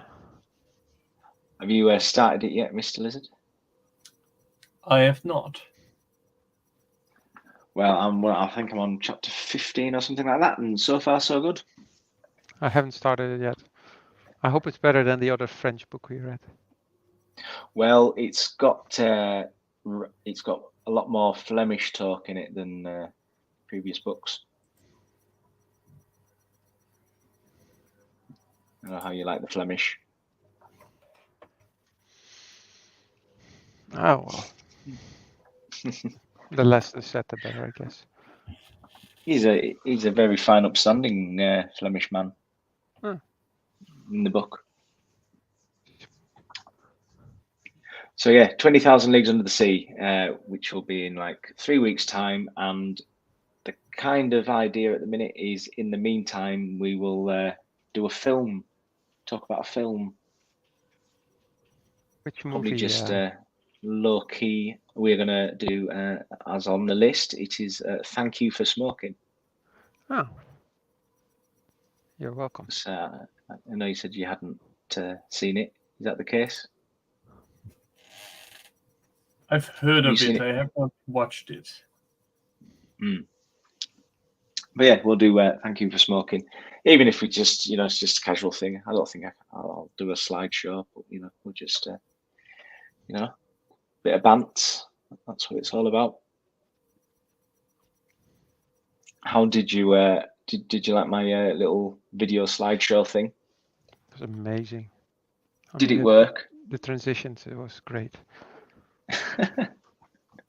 Have you started it yet, Mr. Lizard? I have not. Well, I think I'm on chapter 15 or something like that, and so far so good. I haven't started it yet. I hope it's better than the other French book we read. Well, it's got a lot more Flemish talk in it than previous books. I don't know how you like the Flemish. Oh well. The less is said, the better, I guess. He's a very fine, upstanding Flemish man in the book. So yeah, 20,000 Leagues Under the Sea, which will be in like 3 weeks' time, and the kind of idea at the minute is, in the meantime, we will do a film, talk about a film. Which movie? Probably just low key. We're gonna do as on the list. It is Thank You for Smoking. Oh, you're welcome. I know you said you hadn't seen it. Is that the case? I've heard of it. I have not watched it. But yeah, we'll do Thank You for Smoking. Even if we just, it's just a casual thing. I don't think I'll do a slideshow, but we'll just, bit of bant. That's what it's all about. How did you did you like my little video slideshow thing? It was amazing. Did it work? The transitions, it was great.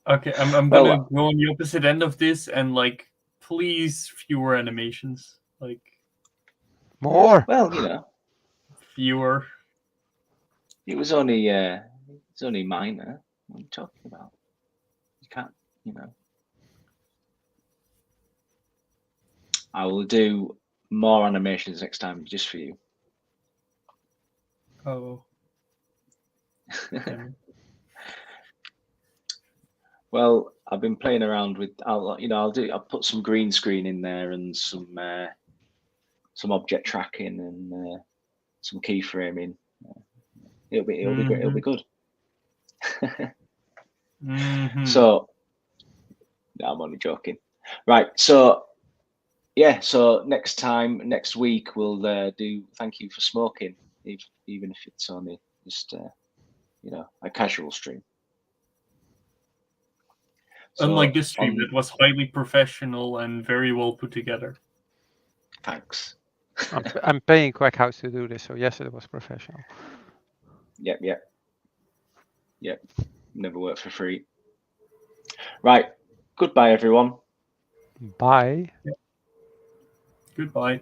Okay, I'm gonna go on the opposite end of this and like, please, fewer animations. Like more. Well, you know, fewer. it was only minor. What are you talking about? You can't, you know. I will do more animations next time just for you. Oh. Damn it. Well, I've been playing around with. I'll put some green screen in there and some object tracking and some keyframing. It'll be great. It'll be good. So, no, I'm only joking. Right. So, yeah. So next week, we'll do Thank You for Smoking, even if it's only just a casual stream. So unlike this stream, it was highly professional and very well put together. Thanks. I'm paying Quack House to do this, so yes, it was professional. Yep. Never worked for free. Right. Goodbye, everyone. Bye. Goodbye.